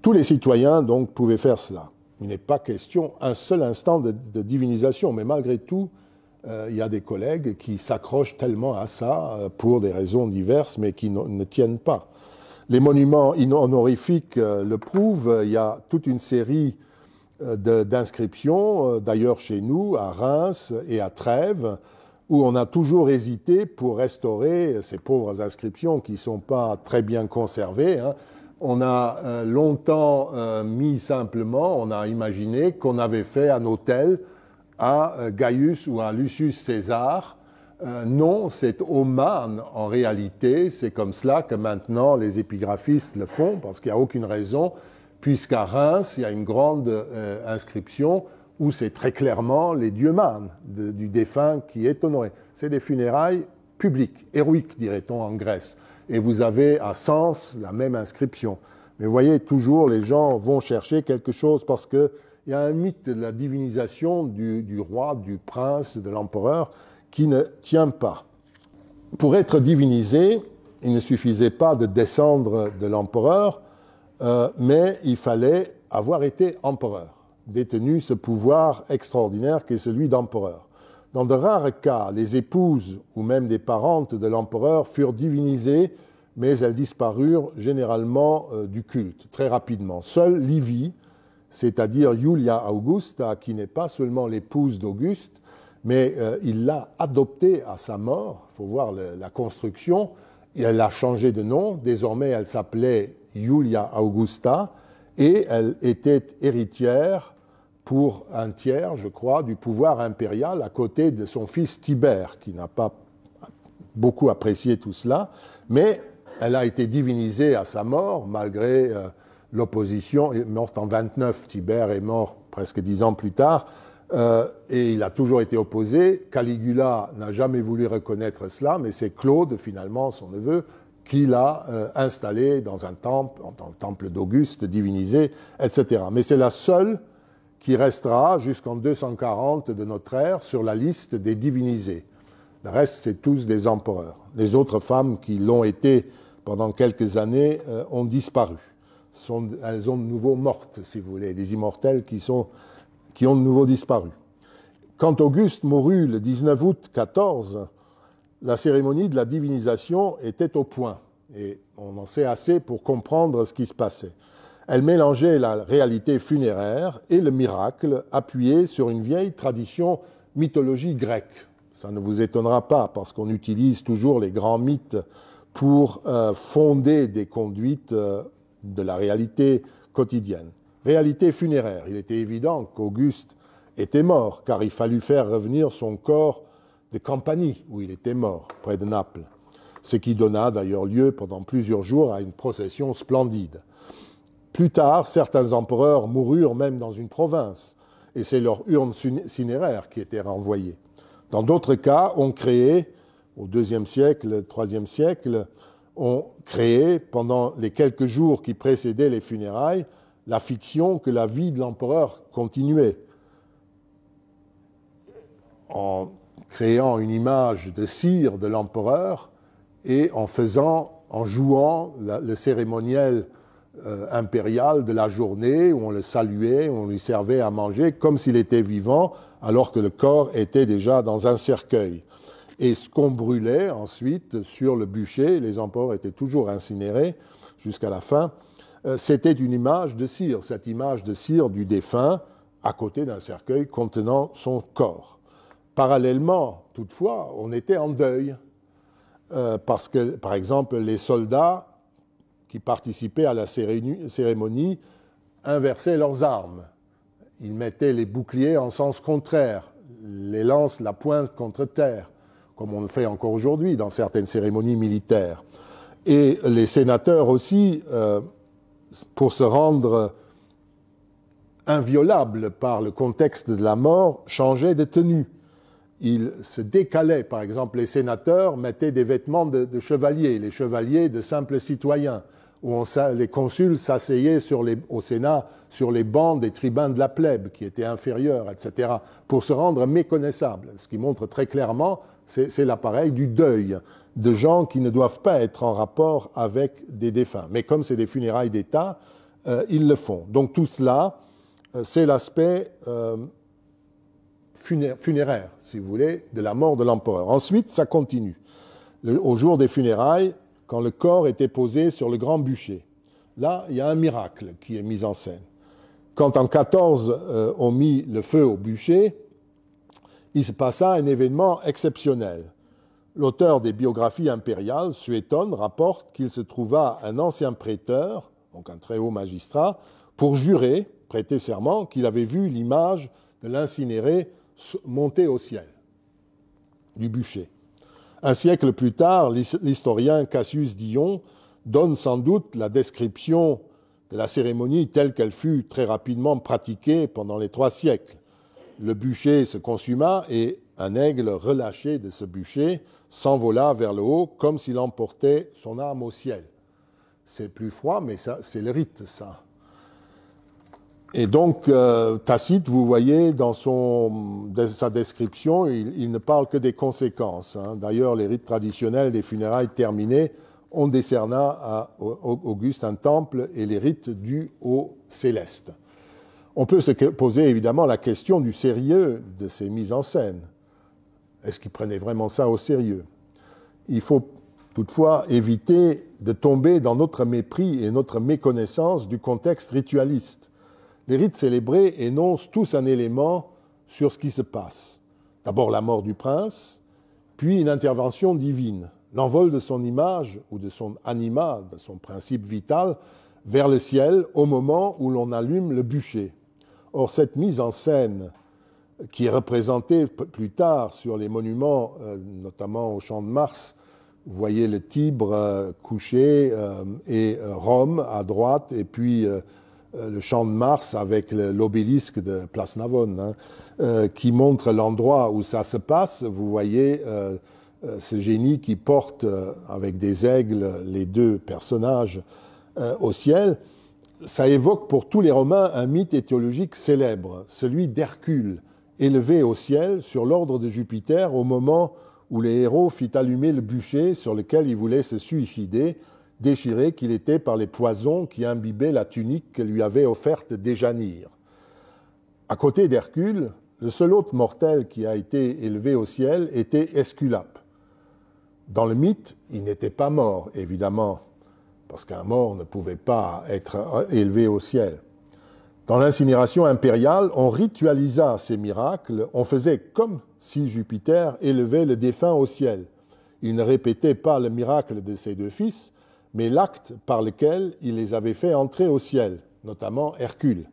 S1: Tous les citoyens, donc, pouvaient faire cela. Il n'est pas question un seul instant de divinisation, mais malgré tout, il y a des collègues qui s'accrochent tellement à ça pour des raisons diverses, mais qui ne tiennent pas. Les monuments honorifiques le prouvent. Il y a toute une série d'inscriptions, d'ailleurs chez nous, à Reims et à Trèves, où on a toujours hésité pour restaurer ces pauvres inscriptions qui ne sont pas très bien conservées. On a longtemps mis simplement, on a imaginé qu'on avait fait un autel à Gaius ou à Lucius César. Non, c'est aux mânes en réalité. C'est comme cela que maintenant les épigraphistes le font, parce qu'il n'y a aucune raison, puisqu'à Reims, il y a une grande inscription où c'est très clairement les dieux mânes du défunt qui est honoré. C'est des funérailles publiques, héroïques, dirait-on en Grèce. Et vous avez à Sens la même inscription. Mais vous voyez, toujours les gens vont chercher quelque chose parce qu'il y a un mythe de la divinisation du roi, du prince, de l'empereur qui ne tient pas. Pour être divinisé, il ne suffisait pas de descendre de l'empereur, mais il fallait avoir été empereur, détenu ce pouvoir extraordinaire qui est celui d'empereur. Dans de rares cas, les épouses ou même des parentes de l'empereur furent divinisées, mais elles disparurent généralement du culte, très rapidement. Seule Livie, c'est-à-dire Iulia Augusta, qui n'est pas seulement l'épouse d'Auguste, mais il l'a adoptée à sa mort, il faut voir la construction, et elle a changé de nom, désormais elle s'appelait Iulia Augusta, et elle était héritière pour un tiers, je crois, du pouvoir impérial à côté de son fils Tibère, qui n'a pas beaucoup apprécié tout cela, mais elle a été divinisée à sa mort, malgré l'opposition. Elle est morte en 29, Tibère est mort presque 10 ans plus tard, et il a toujours été opposé. Caligula n'a jamais voulu reconnaître cela, mais c'est Claude, finalement, son neveu, qui l'a installé dans un temple, dans le temple d'Auguste, divinisé, etc. Mais c'est la seule qui restera jusqu'en 240 de notre ère sur la liste des divinisés. Le reste, c'est tous des empereurs. Les autres femmes qui l'ont été pendant quelques années ont disparu. Elles ont de nouveau mortes, si vous voulez, des immortels qui ont de nouveau disparu. Quand Auguste mourut le 19 août 14, la cérémonie de la divinisation était au point. Et on en sait assez pour comprendre ce qui se passait. Elle mélangeait la réalité funéraire et le miracle, appuyé sur une vieille tradition mythologie grecque. Ça ne vous étonnera pas, parce qu'on utilise toujours les grands mythes pour fonder des conduites de la réalité quotidienne. Réalité funéraire. Il était évident qu'Auguste était mort, car il fallut faire revenir son corps de Campanie, où il était mort, près de Naples. Ce qui donna d'ailleurs lieu pendant plusieurs jours à une procession splendide. Plus tard, certains empereurs moururent même dans une province, et c'est leur urne cinéraire qui était renvoyée. Dans d'autres cas, on créait, au IIe siècle, IIIe siècle, on créait, pendant les quelques jours qui précédaient les funérailles, la fiction que la vie de l'empereur continuait. En créant une image de cire de l'empereur et en jouant le cérémoniel impérial de la journée où on le saluait, où on lui servait à manger comme s'il était vivant alors que le corps était déjà dans un cercueil. Et ce qu'on brûlait ensuite sur le bûcher, les empereurs étaient toujours incinérés jusqu'à la fin, c'était une image de cire, cette image de cire du défunt à côté d'un cercueil contenant son corps. Parallèlement, toutefois, on était en deuil. parce que, par exemple, les soldats qui participaient à la cérémonie inversaient leurs armes. Ils mettaient les boucliers en sens contraire, les lances, la pointe contre terre, comme on le fait encore aujourd'hui dans certaines cérémonies militaires. Et les sénateurs aussi, pour se rendre inviolables par le contexte de la mort, changeaient de tenue. Ils se décalaient. Par exemple, les sénateurs mettaient des vêtements de chevaliers, les chevaliers de simples citoyens, où les consuls s'asseyaient au Sénat sur les bancs des tribuns de la plèbe, qui étaient inférieurs, etc., pour se rendre méconnaissables. Ce qui montre très clairement, c'est l'appareil du deuil, de gens qui ne doivent pas être en rapport avec des défunts. Mais comme c'est des funérailles d'État, ils le font. Donc tout cela, c'est l'aspect funéraire, si vous voulez, de la mort de l'empereur. Ensuite, ça continue. Au jour des funérailles, quand le corps était posé sur le grand bûcher, là, il y a un miracle qui est mis en scène. Quand en 14, on mit le feu au bûcher, il se passa un événement exceptionnel. L'auteur des biographies impériales, Suétone, rapporte qu'il se trouva un ancien prêteur, donc un très haut magistrat, pour jurer, prêter serment, qu'il avait vu l'image de l'incinéré monter au ciel, du bûcher. Un siècle plus tard, l'historien Cassius Dion donne sans doute la description de la cérémonie telle qu'elle fut très rapidement pratiquée pendant les 3 siècles. Le bûcher se consuma et un aigle relâché de ce bûcher s'envola vers le haut comme s'il emportait son âme au ciel. C'est plus froid, mais ça, c'est le rite, ça. Et donc, Tacite, vous voyez, dans sa description, il ne parle que des conséquences. D'ailleurs, les rites traditionnels des funérailles terminés, on décerna à Auguste un temple et les rites dus au céleste. On peut se poser évidemment la question du sérieux de ces mises en scène. Est-ce qu'il prenait vraiment ça au sérieux? Il faut toutefois éviter de tomber dans notre mépris et notre méconnaissance du contexte ritualiste. Les rites célébrés énoncent tous un élément sur ce qui se passe. D'abord la mort du prince, puis une intervention divine, l'envol de son image ou de son anima, de son principe vital, vers le ciel au moment où l'on allume le bûcher. Or, cette mise en scène qui est représentée plus tard sur les monuments, notamment au Champ de Mars, vous voyez le Tibre couché et Rome à droite, et puis le Champ de Mars avec l'obélisque de Place Navone, qui montre l'endroit où ça se passe. Vous voyez ce génie qui porte avec des aigles les 2 personnages au ciel. Ça évoque pour tous les Romains un mythe éthiologique célèbre, celui d'Hercule, élevé au ciel sur l'ordre de Jupiter au moment où les héros fit allumer le bûcher sur lequel il voulait se suicider, déchiré qu'il était par les poisons qui imbibaient la tunique que lui avait offerte Déjanire. À côté d'Hercule, le seul autre mortel qui a été élevé au ciel était Esculape. Dans le mythe, il n'était pas mort, évidemment, parce qu'un mort ne pouvait pas être élevé au ciel. Dans l'incinération impériale, on ritualisa ces miracles, on faisait comme si Jupiter élevait le défunt au ciel. Il ne répétait pas le miracle de ses 2 fils, mais l'acte par lequel il les avait fait entrer au ciel, notamment Hercule.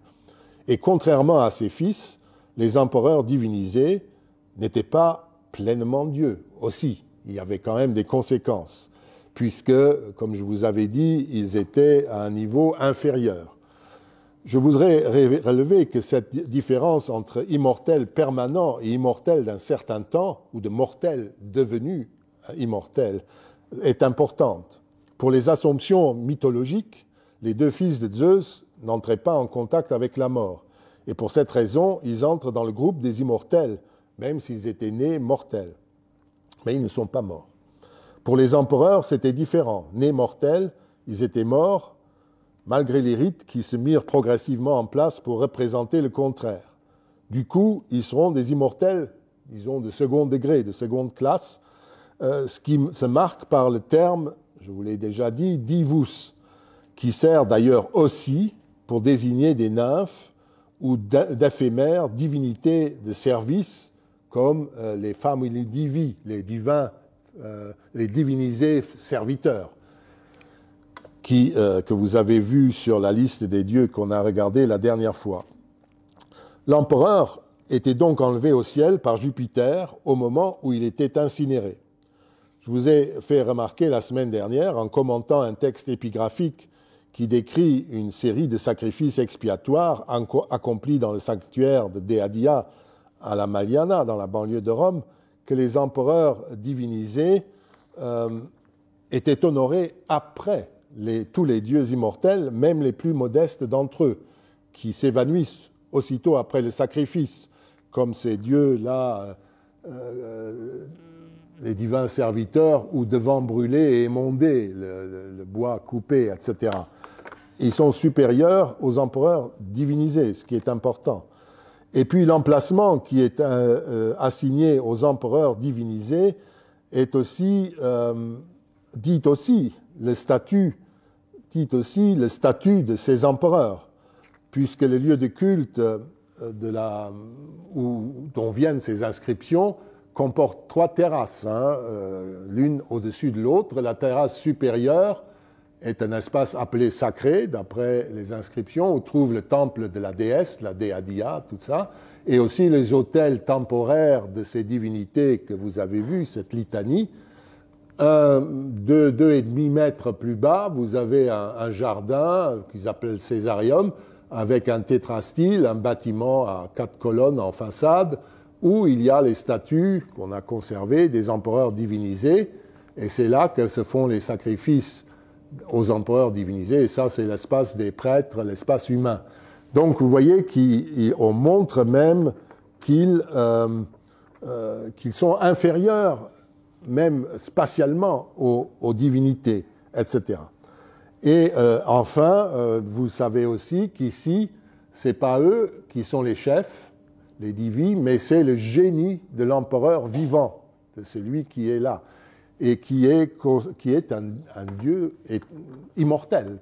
S1: Et contrairement à ses fils, les empereurs divinisés n'étaient pas pleinement Dieu. Aussi, il y avait quand même des conséquences, puisque, comme je vous avais dit, ils étaient à un niveau inférieur. Je voudrais relever que cette différence entre immortel permanent et immortel d'un certain temps, ou de mortel devenu immortel, est importante. Pour les assomptions mythologiques, les 2 fils de Zeus n'entraient pas en contact avec la mort. Et pour cette raison, ils entrent dans le groupe des immortels, même s'ils étaient nés mortels. Mais ils ne sont pas morts. Pour les empereurs, c'était différent. Nés mortels, ils étaient morts, malgré les rites qui se mirent progressivement en place pour représenter le contraire. Du coup, ils seront des immortels, disons, de second degré, de seconde classe, ce qui se marque par le terme, je vous l'ai déjà dit, divus, qui sert d'ailleurs aussi pour désigner des nymphes ou d'éphémères divinités de service, comme les familles divi, les divins les divinisés serviteurs, que vous avez vus sur la liste des dieux qu'on a regardé la dernière fois. L'empereur était donc enlevé au ciel par Jupiter au moment où il était incinéré. Je vous ai fait remarquer la semaine dernière, en commentant un texte épigraphique qui décrit une série de sacrifices expiatoires accomplis dans le sanctuaire de Dea Dia à la Maliana, dans la banlieue de Rome, que les empereurs divinisés étaient honorés après tous les dieux immortels, même les plus modestes d'entre eux, qui s'évanouissent aussitôt après le sacrifice, comme ces dieux-là, les divins serviteurs, ou devant brûler et émonder le bois coupé, etc. Ils sont supérieurs aux empereurs divinisés, ce qui est important. Et puis l'emplacement qui est assigné aux empereurs divinisés est aussi, dit aussi le statut de ces empereurs, puisque le lieu de culte dont viennent ces inscriptions comporte 3 terrasses, l'une au-dessus de l'autre. La terrasse supérieure est un espace appelé sacré, d'après les inscriptions, où trouve le temple de la déesse, la Dea Dia, tout ça, et aussi les autels temporaires de ces divinités que vous avez vus, cette litanie. 2,5 mètres plus bas, vous avez un jardin qu'ils appellent Césarium, avec un tétrastyle, un bâtiment à 4 colonnes en façade, où il y a les statues qu'on a conservées des empereurs divinisés, et c'est là que se font les sacrifices aux empereurs divinisés, et ça c'est l'espace des prêtres, l'espace humain. Donc vous voyez qu'on montre même qu'ils sont inférieurs, même spatialement, aux divinités, etc. Et enfin, vous savez aussi qu'ici, ce n'est pas eux qui sont les chefs, les divis, mais c'est le génie de l'empereur vivant, de celui qui est là, et qui est un dieu immortel,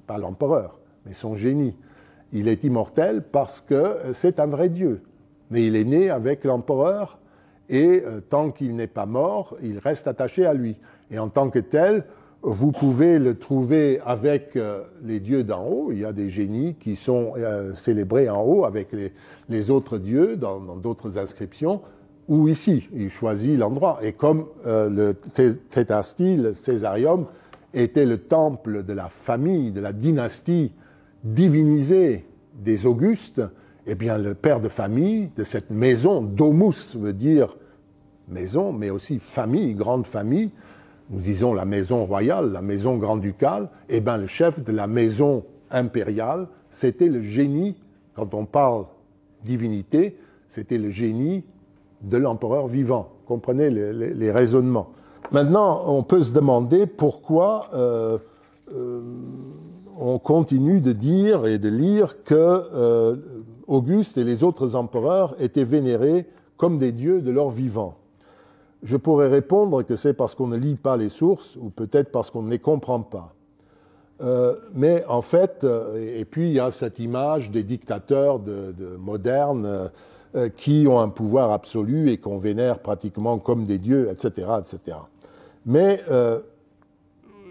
S1: pas l'empereur, mais son génie. Il est immortel parce que c'est un vrai dieu, mais il est né avec l'empereur, et tant qu'il n'est pas mort, il reste attaché à lui. Et en tant que tel, vous pouvez le trouver avec les dieux d'en haut. Il y a des génies qui sont célébrés en haut avec les autres dieux dans d'autres inscriptions, ou ici, il choisit l'endroit. Et comme le tétrastyle, le Césarium, était le temple de la famille, de la dynastie divinisée des Augustes, eh bien le père de famille de cette maison, domus veut dire maison, mais aussi famille, grande famille, nous disons la maison royale, la maison grand-ducale, eh bien le chef de la maison impériale, c'était le génie, quand on parle divinité, c'était le génie de l'empereur vivant. Comprenez les raisonnements. Maintenant, on peut se demander pourquoi on continue de dire et de lire que Auguste et les autres empereurs étaient vénérés comme des dieux de leur vivant. Je pourrais répondre que c'est parce qu'on ne lit pas les sources, ou peut-être parce qu'on ne les comprend pas. Mais en fait, et puis il y a cette image des dictateurs modernes qui ont un pouvoir absolu et qu'on vénère pratiquement comme des dieux, etc., etc. Mais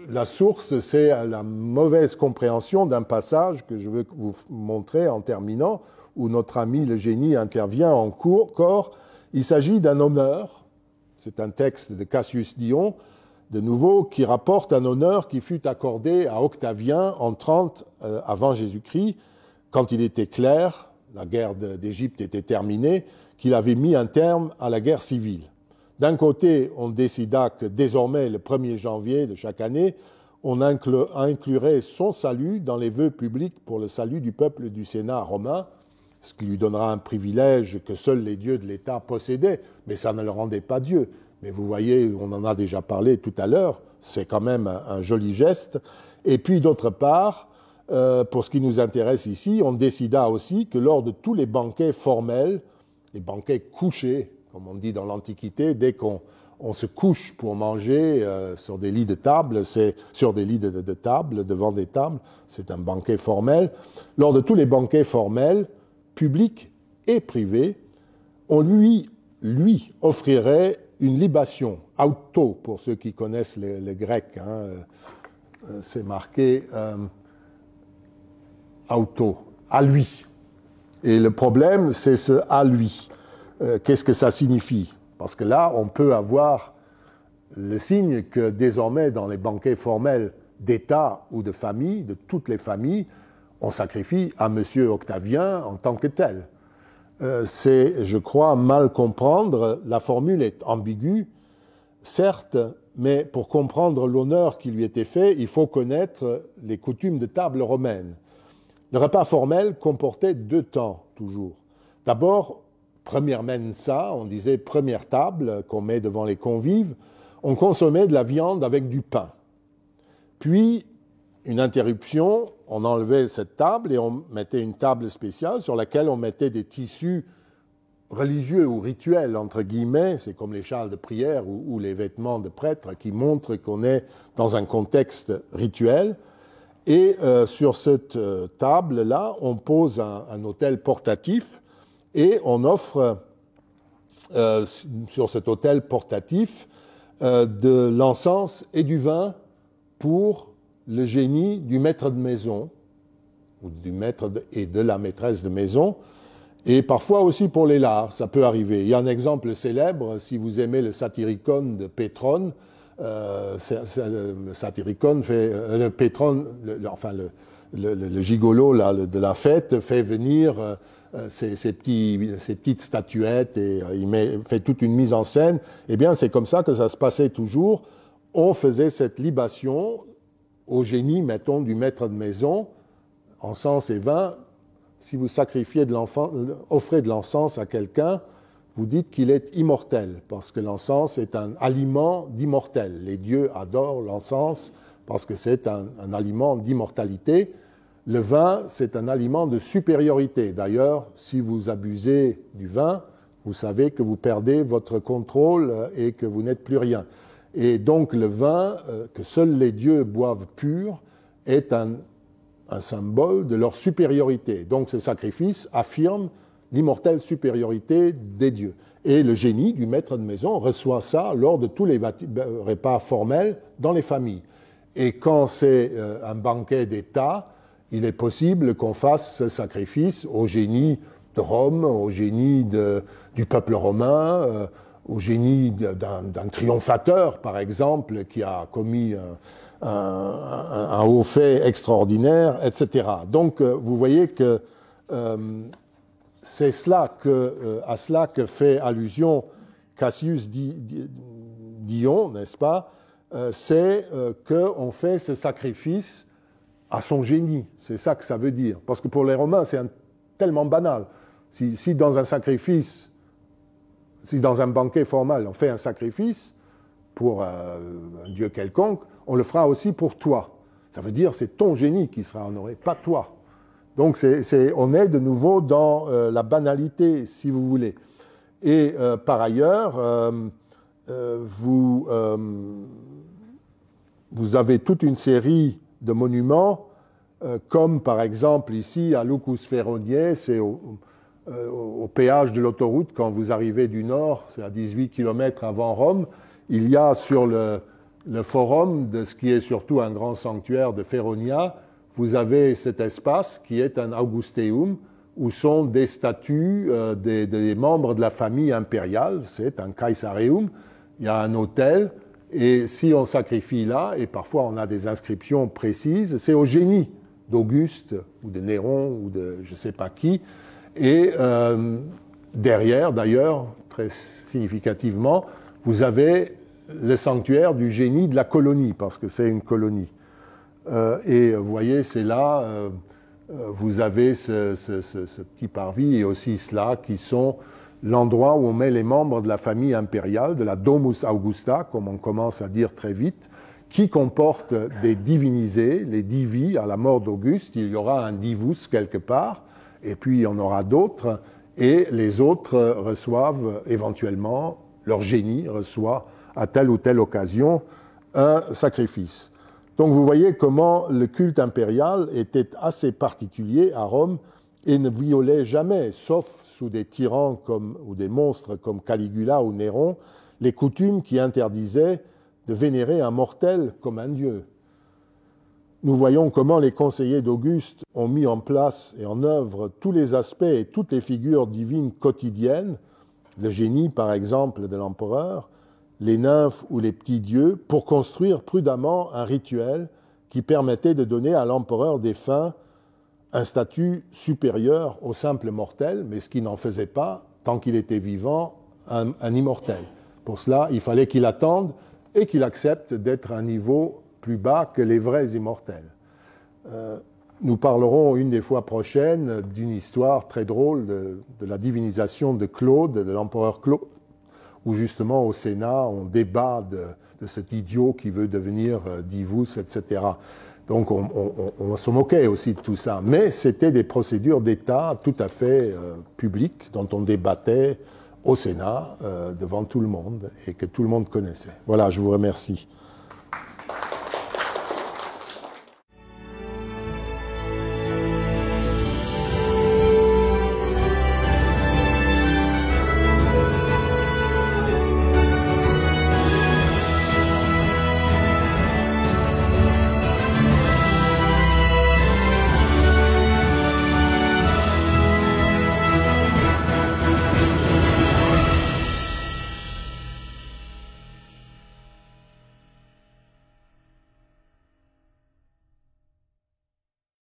S1: la source, c'est la mauvaise compréhension d'un passage que je veux vous montrer en terminant, où notre ami le génie intervient en corps. Il s'agit d'un honneur, c'est un texte de Cassius Dion, de nouveau, qui rapporte un honneur qui fut accordé à Octavien en 30 avant Jésus-Christ, quand il était clair, la guerre d'Égypte était terminée, qu'il avait mis un terme à la guerre civile. D'un côté, on décida que désormais, le 1er janvier de chaque année, on inclurait son salut dans les vœux publics pour le salut du peuple du Sénat romain, ce qui lui donnera un privilège que seuls les dieux de l'État possédaient, mais ça ne le rendait pas Dieu. Mais vous voyez, on en a déjà parlé tout à l'heure, c'est quand même un joli geste. Et puis d'autre part, pour ce qui nous intéresse ici, on décida aussi que lors de tous les banquets formels, les banquets couchés, comme on dit dans l'Antiquité, dès qu'on se couche pour manger sur des lits de table, c'est sur des lits de table, devant des tables, c'est un banquet formel. Lors de tous les banquets formels, publics et privés, on lui offrirait une libation, auto, pour ceux qui connaissent les Grecs, hein, c'est marqué auto, à lui. Et le problème, c'est ce à lui. Qu'est-ce que ça signifie? Parce que là, on peut avoir le signe que désormais, dans les banquets formels d'État ou de famille, de toutes les familles, on sacrifie à Monsieur Octavien en tant que tel. C'est, je crois, mal comprendre. La formule est ambiguë, certes, mais pour comprendre l'honneur qui lui était fait, il faut connaître les coutumes de table romaines. Le repas formel comportait 2 temps, toujours. D'abord, première mensa, on disait première table qu'on met devant les convives, on consommait de la viande avec du pain. Puis, une interruption, on enlevait cette table et on mettait une table spéciale sur laquelle on mettait des tissus religieux ou rituels, entre guillemets, c'est comme les châles de prière ou les vêtements de prêtre qui montrent qu'on est dans un contexte rituel. Et sur cette table-là, on pose un autel portatif et on offre sur cet autel portatif de l'encens et du vin pour le génie du maître de maison, ou du maître et de la maîtresse de maison, et parfois aussi pour les lards, ça peut arriver. Il y a un exemple célèbre, si vous aimez le Satyricon de Pétrone, le Satyricon fait, le Pétrone, le gigolo là, de la fête fait venir ces petites statuettes et il fait toute une mise en scène. Eh bien, c'est comme ça que ça se passait toujours. On faisait cette libation au génie, mettons, du maître de maison, encens et vin. Si vous sacrifiez offrez de l'encens à quelqu'un, vous dites qu'il est immortel, parce que l'encens est un aliment d'immortel. Les dieux adorent l'encens parce que c'est un aliment d'immortalité. Le vin, c'est un aliment de supériorité. D'ailleurs, si vous abusez du vin, vous savez que vous perdez votre contrôle et que vous n'êtes plus rien. Et donc le vin, que seuls les dieux boivent pur, est un symbole de leur supériorité. Donc ce sacrifice affirme l'immortelle supériorité des dieux. Et le génie du maître de maison reçoit ça lors de tous les repas formels dans les familles. Et quand c'est un banquet d'État, il est possible qu'on fasse ce sacrifice au génie de Rome, au génie du peuple romain, au génie d'un triomphateur, par exemple, qui a commis un haut fait extraordinaire, etc. Donc, vous voyez que c'est à cela que fait allusion Cassius Dion, n'est-ce pas? C'est qu'on fait ce sacrifice à son génie. C'est ça que ça veut dire. Parce que pour les Romains, c'est tellement banal. Si dans un sacrifice, si dans un banquet formel, on fait un sacrifice pour un dieu quelconque, on le fera aussi pour toi. Ça veut dire c'est ton génie qui sera honoré, pas toi. Donc on est de nouveau dans la banalité, si vous voulez. Et par ailleurs, vous avez toute une série de monuments, comme par exemple ici à Lucus Ferroniae, c'est au péage de l'autoroute, quand vous arrivez du nord, c'est à 18 km avant Rome, il y a sur le forum de ce qui est surtout un grand sanctuaire de Feronia, vous avez cet espace qui est un Augusteum, où sont des statues des membres de la famille impériale, c'est un Caesareum, il y a un autel, et si on sacrifie là, et parfois on a des inscriptions précises, c'est au génie d'Auguste, ou de Néron, ou de je ne sais pas qui, et derrière, d'ailleurs, très significativement, vous avez le sanctuaire du génie de la colonie, parce que c'est une colonie. Et vous voyez, c'est là, vous avez ce petit parvis et aussi cela, qui sont l'endroit où on met les membres de la famille impériale, de la Domus Augusta, comme on commence à dire très vite, qui comporte des divinisés, les divi, à la mort d'Auguste, il y aura un divus quelque part, et puis il y en aura d'autres, et les autres reçoivent éventuellement, leur génie reçoit à telle ou telle occasion un sacrifice. Donc vous voyez comment le culte impérial était assez particulier à Rome et ne violait jamais, sauf sous des tyrans ou des monstres comme Caligula ou Néron, les coutumes qui interdisaient de vénérer un mortel comme un dieu. Nous voyons comment les conseillers d'Auguste ont mis en place et en œuvre tous les aspects et toutes les figures divines quotidiennes, le génie par exemple de l'empereur, les nymphes ou les petits dieux, pour construire prudemment un rituel qui permettait de donner à l'empereur défunt un statut supérieur au simple mortel, mais ce qui n'en faisait pas, tant qu'il était vivant, un immortel. Pour cela, il fallait qu'il attende et qu'il accepte d'être à un niveau plus bas que les vrais immortels. Nous parlerons une des fois prochaines d'une histoire très drôle de la divinisation de Claude, de l'empereur Claude, où justement au Sénat, on débat de cet idiot qui veut devenir divus, etc. Donc on se moquait aussi de tout ça. Mais c'était des procédures d'État tout à fait publiques, dont on débattait au Sénat devant tout le monde et que tout le monde connaissait. Voilà, je vous remercie.